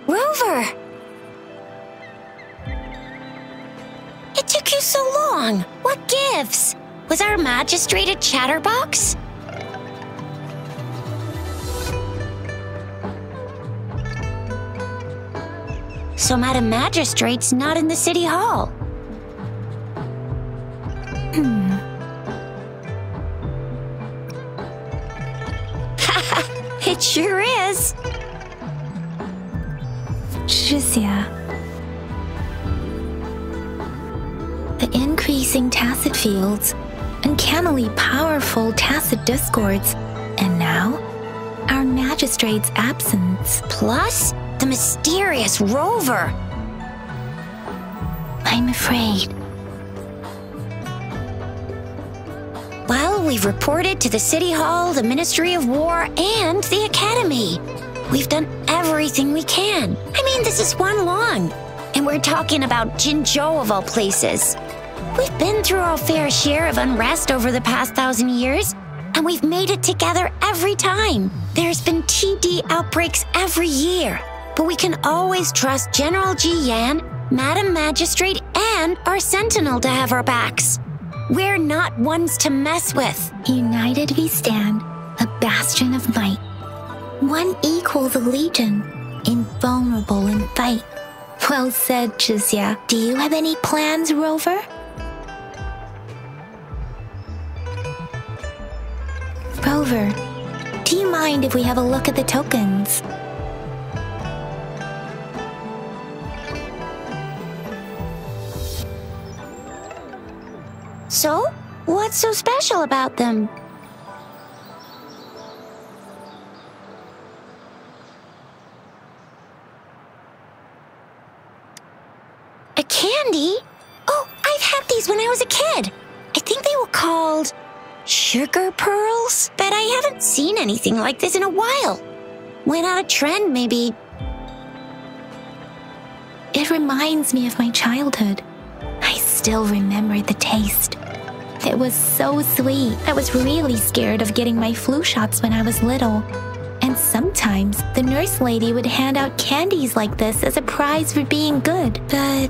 Rover! It took you so long. What gives? Was our magistrate a chatterbox? So Madam Magistrate's not in the city hall. It sure is. Shisia. The increasing tacit fields, uncannily powerful tacit discords, and now, our magistrate's absence. Plus, the mysterious Rover. I'm afraid. Well, we've reported to the City Hall, the Ministry of War, and the Academy. We've done everything we can. I mean, this is one long. And we're talking about Jinzhou of all places. We've been through our fair share of unrest over the past 1,000 years, and we've made it together every time. There's been TD outbreaks every year, but we can always trust General Ji Yan, Madam Magistrate, and our Sentinel to have our backs. We're not ones to mess with. United we stand, a bastion of might. One equals a legion, invulnerable in fight. Well said, Shisia. Do you have any plans, Rover? Rover, do you mind if we have a look at the tokens? So, what's so special about them? A candy? Oh, I've had these when I was a kid. I think they were called sugar pearls, but I haven't seen anything like this in a while. Went out of trend, maybe. It reminds me of my childhood. I still remember the taste. It was so sweet. I was really scared of getting my flu shots when I was little. And sometimes the nurse lady would hand out candies like this as a prize for being good. But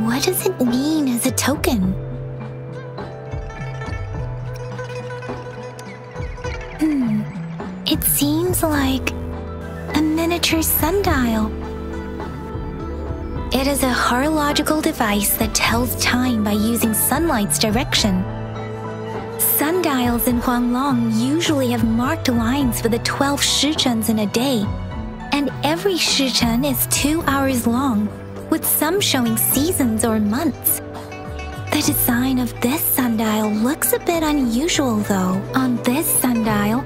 what does it mean as a token? It seems like a miniature sundial. It is a horological device that tells time by using sunlight's direction. Sundials in Huanglong usually have marked lines for the 12 shichens in a day, and every shichen is 2 hours long, with some showing seasons or months. The design of this sundial looks a bit unusual though. On this sundial,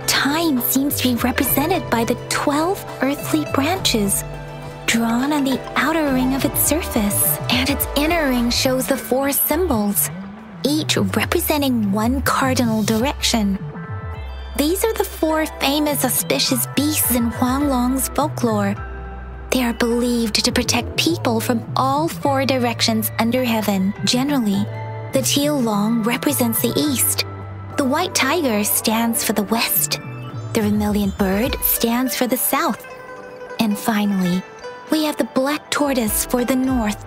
time seems to be represented by the 12 earthly branches, drawn on the outer ring of its surface. And its inner ring shows the 4 symbols, each representing one cardinal direction. These are the 4 famous auspicious beasts in Huanglong's folklore. They are believed to protect people from all 4 directions under heaven. Generally, the teal long represents the east, the white tiger stands for the west, the vermilion bird stands for the south, and finally, we have the black tortoise for the north.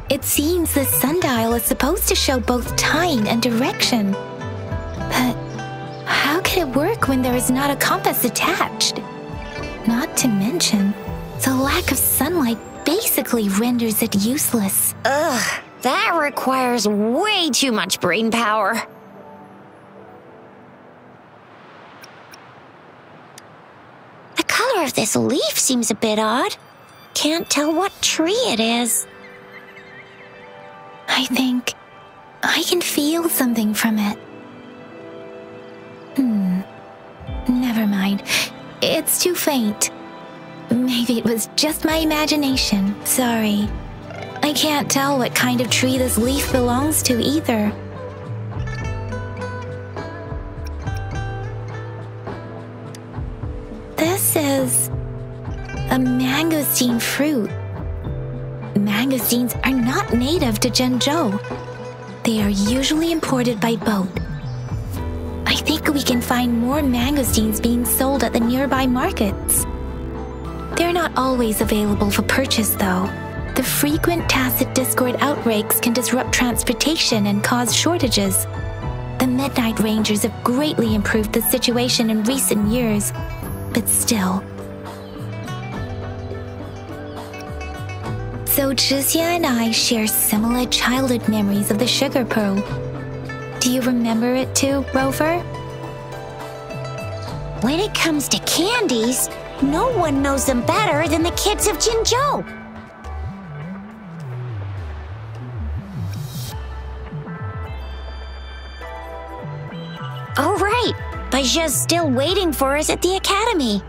It seems the sundial is supposed to show both time and direction. But how can it work when there is not a compass attached? Not to mention, the lack of sunlight basically renders it useless. Ugh, that requires way too much brain power. The color of this leaf seems a bit odd. Can't tell what tree it is. I think I can feel something from it. Never mind. It's too faint. Maybe it was just my imagination. Sorry. I can't tell what kind of tree this leaf belongs to either. This is a mangosteen fruit. Mangosteens are not native to Zhengzhou. They are usually imported by boat. I think we can find more mangosteens being sold at the nearby markets. They're not always available for purchase, though. The frequent tacit discord outbreaks can disrupt transportation and cause shortages. The Midnight Rangers have greatly improved the situation in recent years, but still. So Zhixia and I share similar childhood memories of the sugar pearl. Do you remember it too, Rover? When it comes to candies, no one knows them better than the kids of Jinzhou. All right, Baijia's still waiting for us at the academy.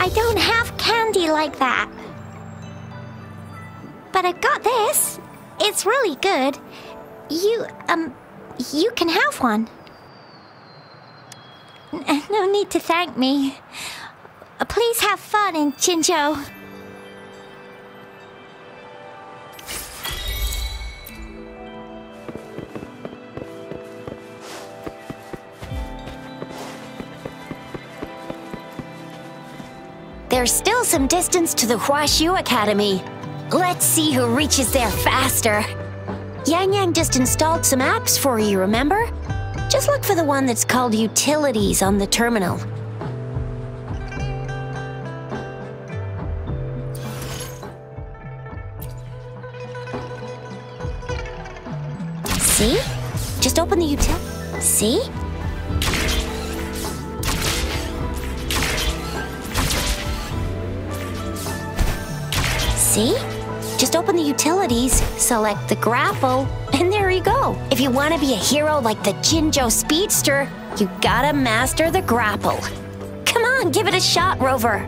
I don't have candy like that. But I've got this. It's really good. You can have one. No need to thank me. Please have fun in Jinzhou. There's still some distance to the Huaxiu Academy. Let's see who reaches there faster. Yang Yang just installed some apps for you, remember? Just look for the one that's called Utilities on the terminal. See? Just open the util... See? See? Just open the utilities, select the grapple, and there you go. If you want to be a hero like the Jinzhou Speedster, you gotta master the grapple. Come on, give it a shot, Rover.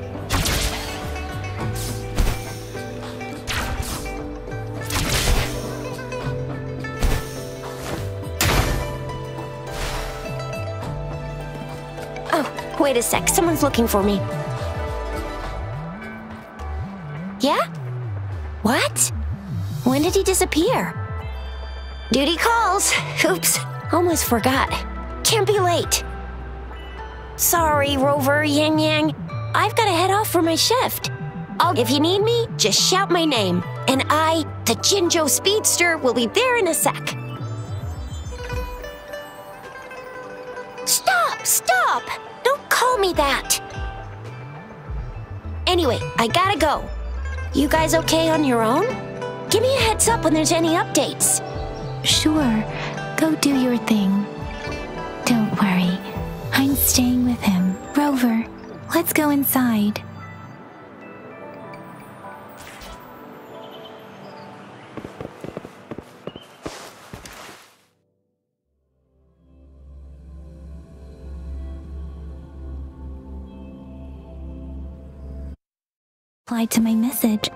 Oh, wait a sec. Someone's looking for me. Yeah? What? When did he disappear? Duty calls. Oops, almost forgot. Can't be late. Sorry, Rover, Yang Yang. I've got to head off for my shift. If you need me, just shout my name. And I, the Jinzhou Speedster, will be there in a sec. Stop! Stop! Don't call me that! Anyway, I gotta go. You guys okay on your own? Give me a heads up when there's any updates. Sure, go do your thing. Don't worry, I'm staying with him. Rover, let's go inside. Replied to my message.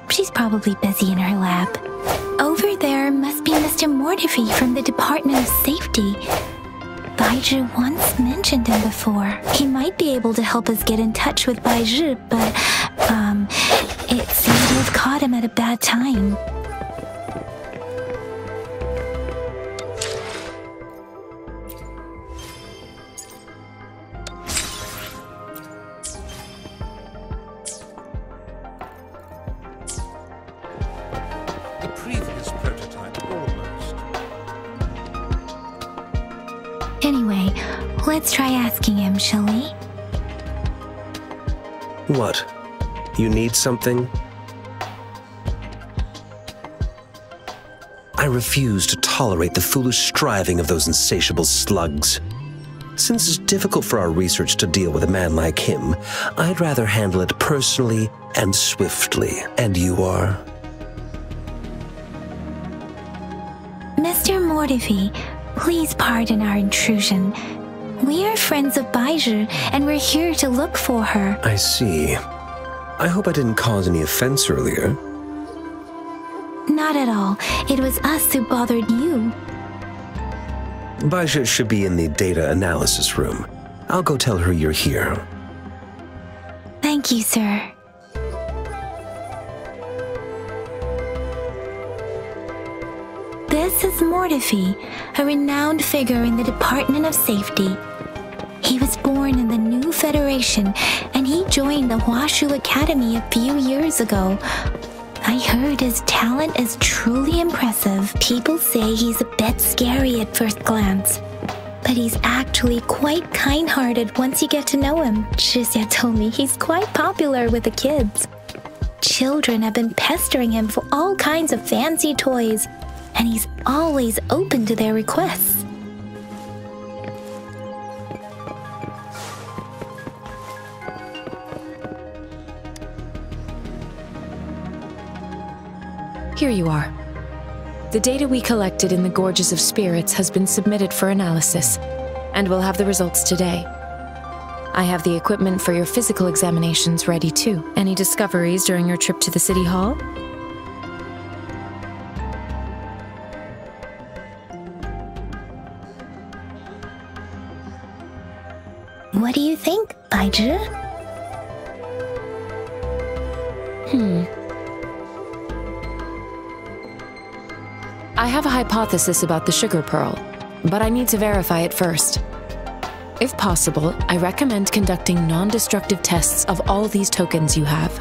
She's probably busy in her lab. Over there must be Mr. Mortifi from the Department of Safety. Baizhi once mentioned him before. He might be able to help us get in touch with Baizhi, but, it seems we've caught him at a bad time. Anyway, let's try asking him, shall we? What? You need something? I refuse to tolerate the foolish striving of those insatiable slugs. Since it's difficult for our research to deal with a man like him, I'd rather handle it personally and swiftly. And you are? Mr. Mortifi, please pardon our intrusion. We are friends of Baizhi, and we're here to look for her. I see. I hope I didn't cause any offense earlier. Not at all. It was us who bothered you. Baizhi should be in the data analysis room. I'll go tell her you're here. Thank you, sir. This is Mortifi, a renowned figure in the Department of Safety. He was born in the new Federation, and he joined the Huashu Academy a few years ago. I heard his talent is truly impressive. People say he's a bit scary at first glance, but he's actually quite kind-hearted once you get to know him. Shizia told me he's quite popular with the kids. Children have been pestering him for all kinds of fancy toys, and he's always open to their requests. Here you are. The data we collected in the Gorges of Spirits has been submitted for analysis, and we'll have the results today. I have the equipment for your physical examinations ready too. Any discoveries during your trip to the City Hall? What do you think, Baizhi? I have a hypothesis about the sugar pearl, but I need to verify it first. If possible, I recommend conducting non-destructive tests of all these tokens you have.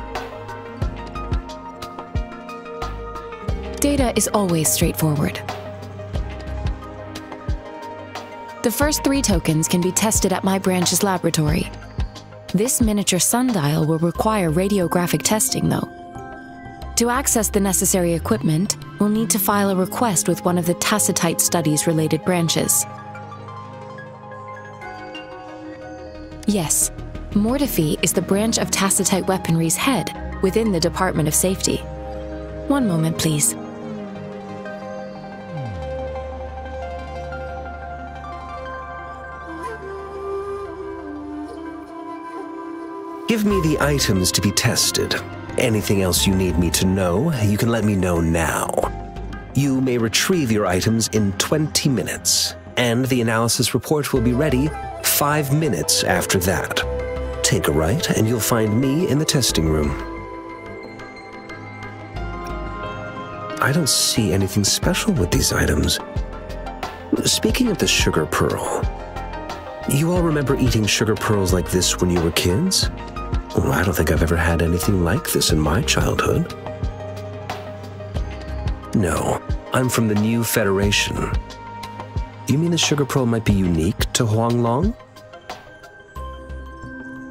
Data is always straightforward. The first 3 tokens can be tested at my branch's laboratory. This miniature sundial will require radiographic testing, though. To access the necessary equipment, we'll need to file a request with one of the Tacitite Studies-related branches. Yes, Mortifi is the branch of Tacitite Weaponry's head within the Department of Safety. One moment, please. Give me the items to be tested. Anything else you need me to know, you can let me know now. You may retrieve your items in 20 minutes, and the analysis report will be ready 5 minutes after that. Take a right, and you'll find me in the testing room. I don't see anything special with these items. Speaking of the sugar pearl, you all remember eating sugar pearls like this when you were kids? Well, I don't think I've ever had anything like this in my childhood. No, I'm from the new Federation. You mean the sugar pearl might be unique to Huanglong?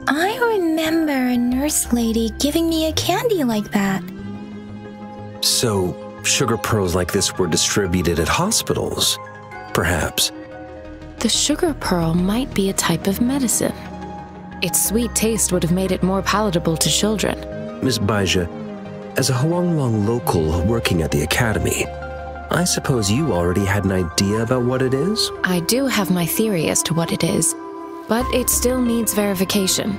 I remember a nurse lady giving me a candy like that. So, sugar pearls like this were distributed at hospitals, perhaps. The sugar pearl might be a type of medicine. Its sweet taste would have made it more palatable to children. Miss Baija, as a Huanglong local working at the academy, I suppose you already had an idea about what it is? I do have my theory as to what it is, but it still needs verification.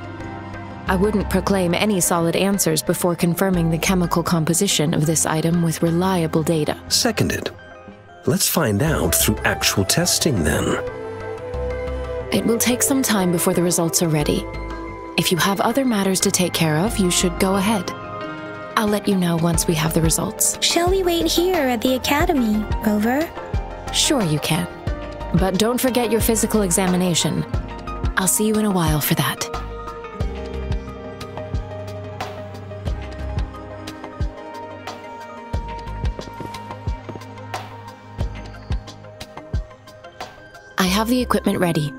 I wouldn't proclaim any solid answers before confirming the chemical composition of this item with reliable data. Seconded. Let's find out through actual testing then. It will take some time before the results are ready. If you have other matters to take care of, you should go ahead. I'll let you know once we have the results. Shall we wait here at the academy, Rover? Sure you can. But don't forget your physical examination. I'll see you in a while for that. I have the equipment ready.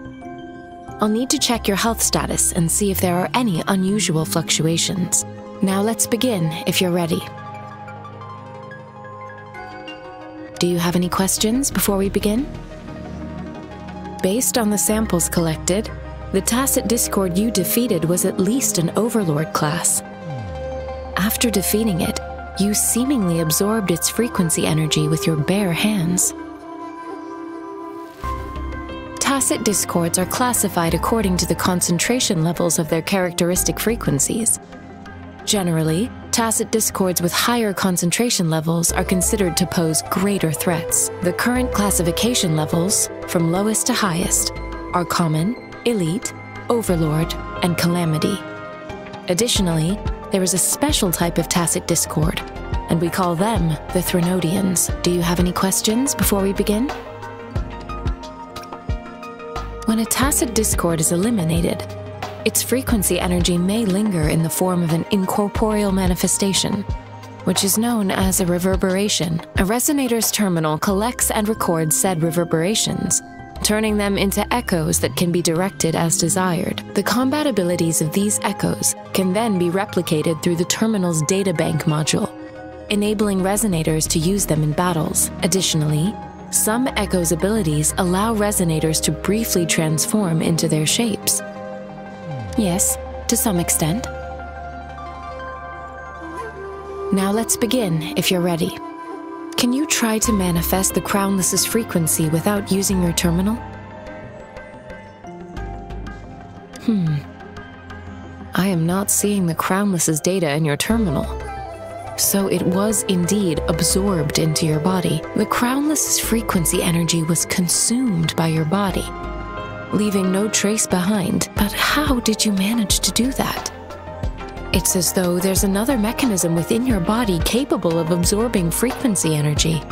I'll need to check your health status and see if there are any unusual fluctuations. Now let's begin, if you're ready. Do you have any questions before we begin? Based on the samples collected, the Tacit Discord you defeated was at least an Overlord class. After defeating it, you seemingly absorbed its frequency energy with your bare hands. Tacit discords are classified according to the concentration levels of their characteristic frequencies. Generally, tacit discords with higher concentration levels are considered to pose greater threats. The current classification levels, from lowest to highest, are Common, Elite, Overlord, and Calamity. Additionally, there is a special type of tacit discord, and we call them the Threnodians. Do you have any questions before we begin? When a tacit discord is eliminated, its frequency energy may linger in the form of an incorporeal manifestation, which is known as a reverberation. A resonator's terminal collects and records said reverberations, turning them into echoes that can be directed as desired. The combat abilities of these echoes can then be replicated through the terminal's databank module, enabling resonators to use them in battles. Additionally, some echoes' abilities allow resonators to briefly transform into their shapes. Yes, to some extent. Now let's begin, if you're ready. Can you try to manifest the Crownless's frequency without using your terminal? I am not seeing the Crownless's data in your terminal. So it was indeed absorbed into your body. The Crownless's frequency energy was consumed by your body, leaving no trace behind. But how did you manage to do that? It's as though there's another mechanism within your body capable of absorbing frequency energy.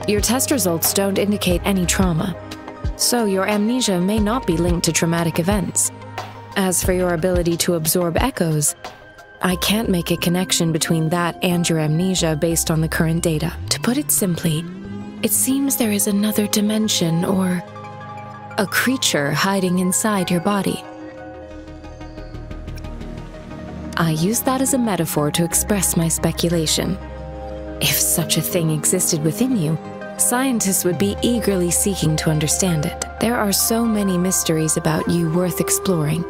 Your test results don't indicate any trauma, so your amnesia may not be linked to traumatic events. As for your ability to absorb echoes, I can't make a connection between that and your amnesia based on the current data. To put it simply, it seems there is another dimension or a creature hiding inside your body. I use that as a metaphor to express my speculation. If such a thing existed within you, scientists would be eagerly seeking to understand it. There are so many mysteries about you worth exploring.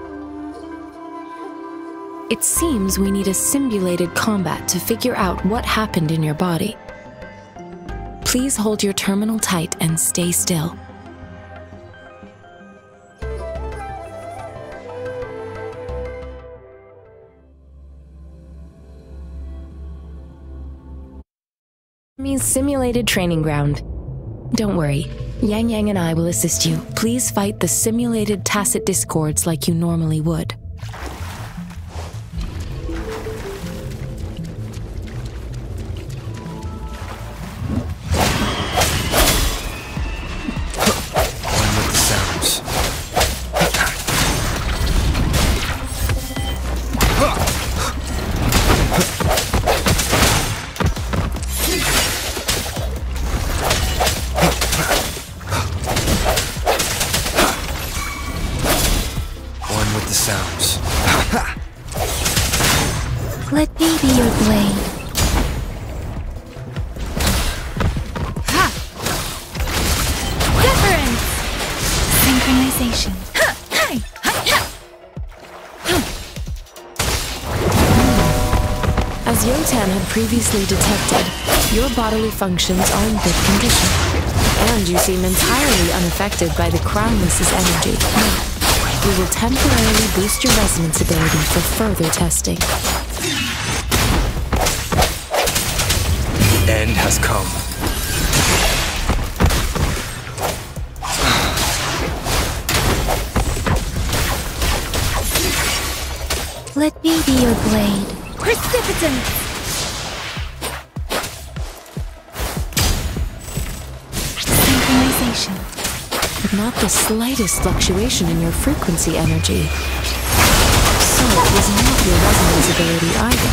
It seems we need a simulated combat to figure out what happened in your body. Please hold your terminal tight and stay still. Means simulated training ground. Don't worry, Yang Yang and I will assist you. Please fight the simulated tacit discords like you normally would. One with the sounds. Let me be your blade. Ha! Difference! Synchronization. Ha! Hey! Ha! Ha! As Yotan had previously detected, your bodily functions are in good condition, and you seem entirely unaffected by the Crownless's energy. We will temporarily boost your resonance ability for further testing. The end has come. Let me be your blade. Precipitance! Synchronization. Not the slightest fluctuation in your frequency energy. So it was not your resonance ability either.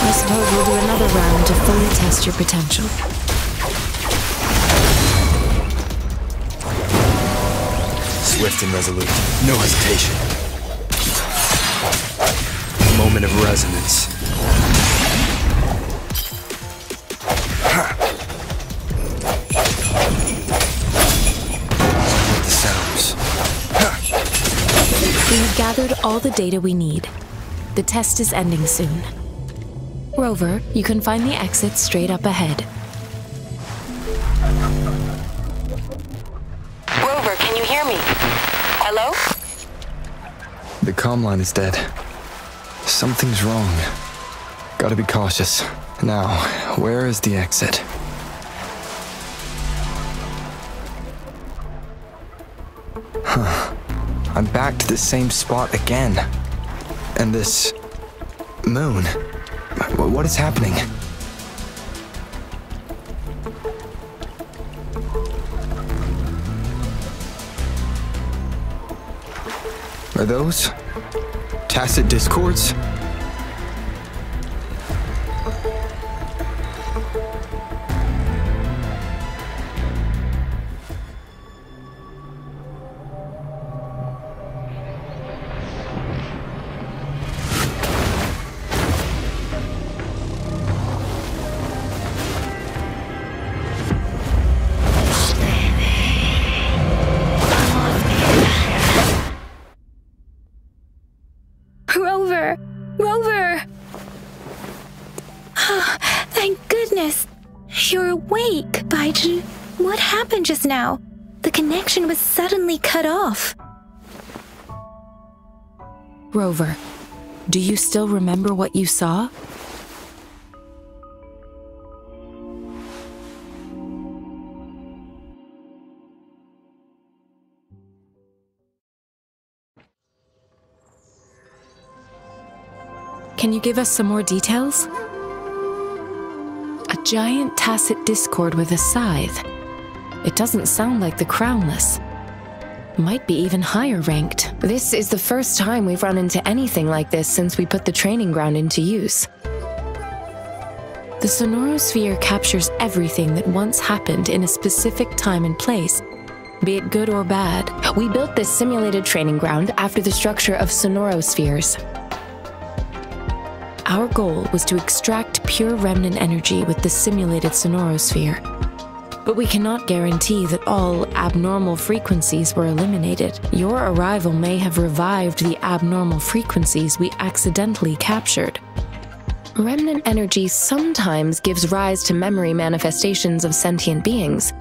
I suppose we'll do another round to fully test your potential. Swift and resolute. No hesitation. A moment of resonance. The sounds. We have gathered all the data we need. The test is ending soon. Rover, you can find the exit straight up ahead. Rover, can you hear me? Hello? The comm line is dead. Something's wrong. Gotta be cautious. Now, where is the exit? Huh. I'm back to the same spot again. And this... moon. What is happening? Are those tacit discords? Rover! Rover! Thank goodness! You're awake, Baizhi. What happened just now? The connection was suddenly cut off. Rover, do you still remember what you saw? Can you give us some more details? A giant tacit discord with a scythe. It doesn't sound like the Crownless. Might be even higher ranked. This is the first time we've run into anything like this since we put the training ground into use. The sonorosphere captures everything that once happened in a specific time and place, be it good or bad. We built this simulated training ground after the structure of sonorospheres. Our goal was to extract pure remnant energy with the simulated sonorosphere. But we cannot guarantee that all abnormal frequencies were eliminated. Your arrival may have revived the abnormal frequencies we accidentally captured. Remnant energy sometimes gives rise to memory manifestations of sentient beings.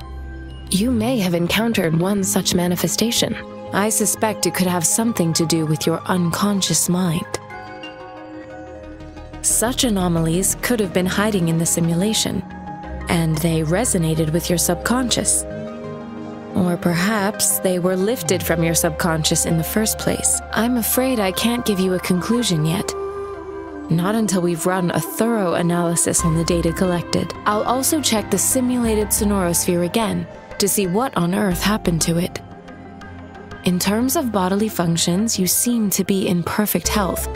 You may have encountered one such manifestation. I suspect it could have something to do with your unconscious mind. Such anomalies could have been hiding in the simulation, and they resonated with your subconscious. Or perhaps they were lifted from your subconscious in the first place. I'm afraid I can't give you a conclusion yet. Not until we've run a thorough analysis on the data collected. I'll also check the simulated sonorosphere again to see what on earth happened to it. In terms of bodily functions, you seem to be in perfect health.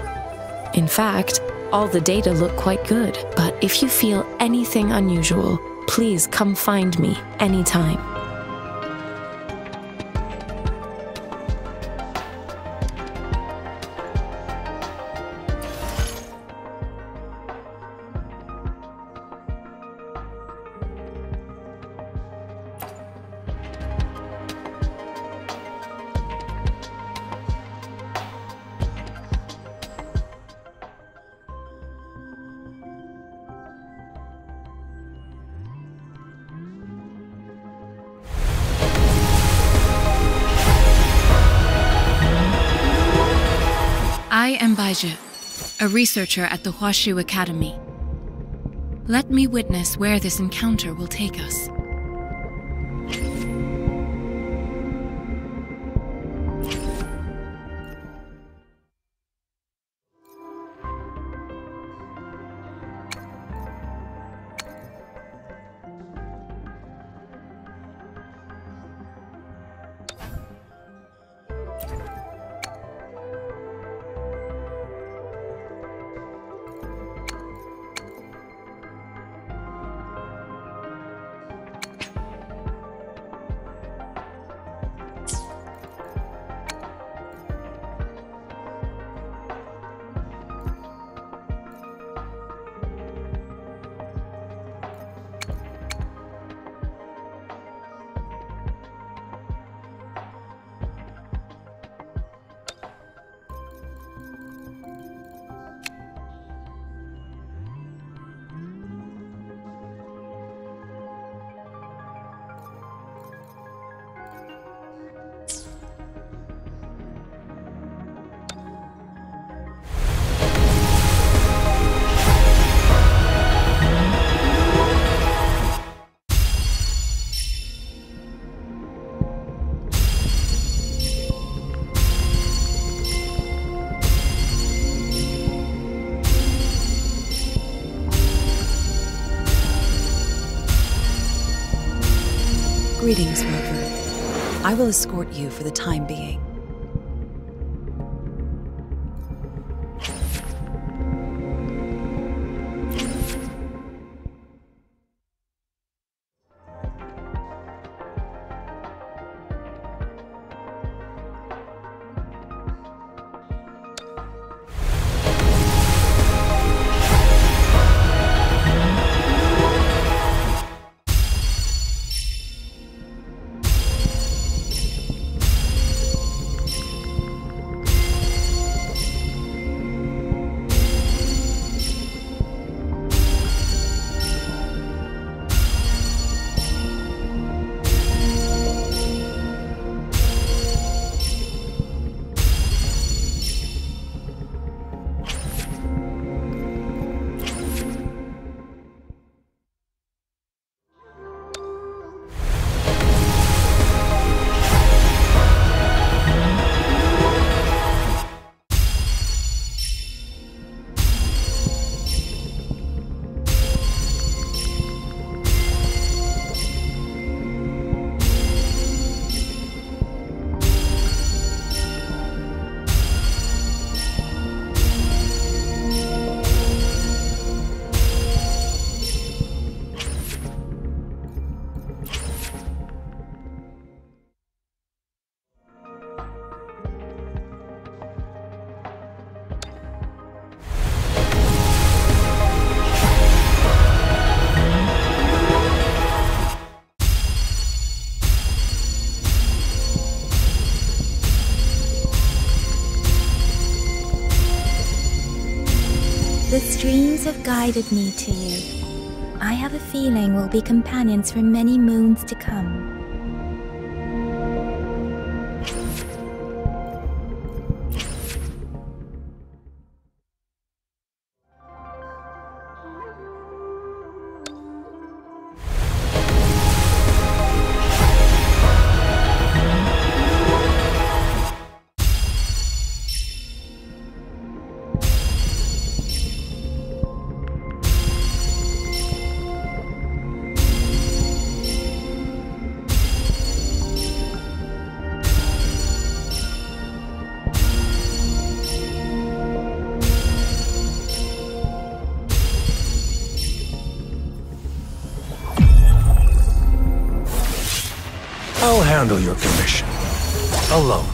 In fact, all the data look quite good, but if you feel anything unusual, please come find me anytime. I am Baizhi, a researcher at the Huashu Academy. Let me witness where this encounter will take us. Greetings, Rover. I will escort you for the time being. The streams have guided me to you. I have a feeling we'll be companions for many moons to come. I'll handle your commission. Alone.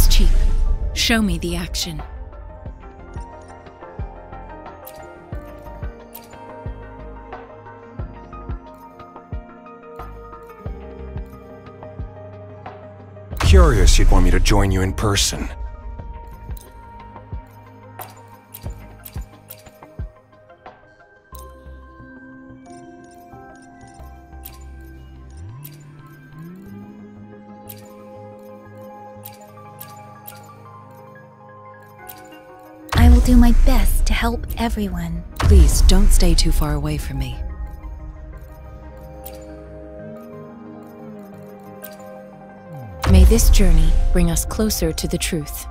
is cheap. Show me the action. Curious you'd want me to join you in person. I will do my best to help everyone. Please don't stay too far away from me. May this journey bring us closer to the truth.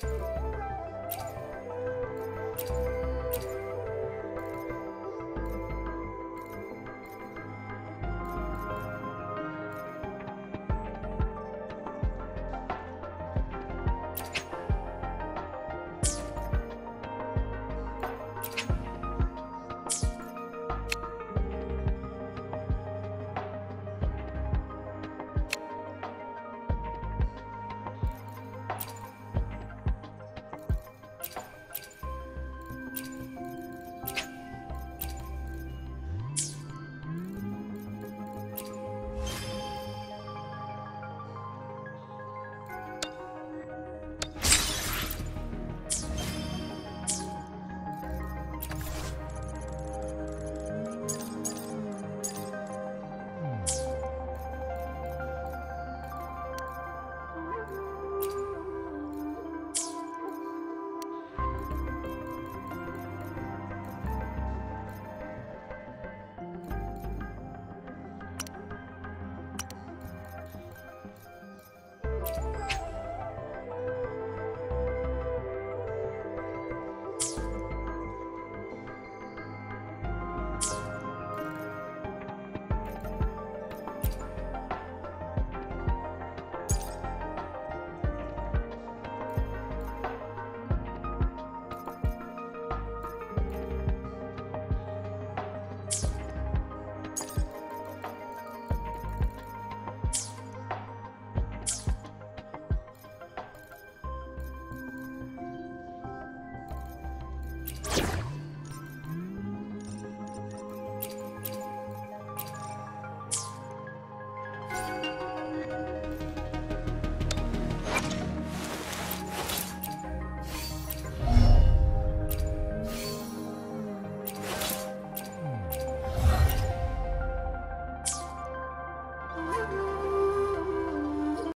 you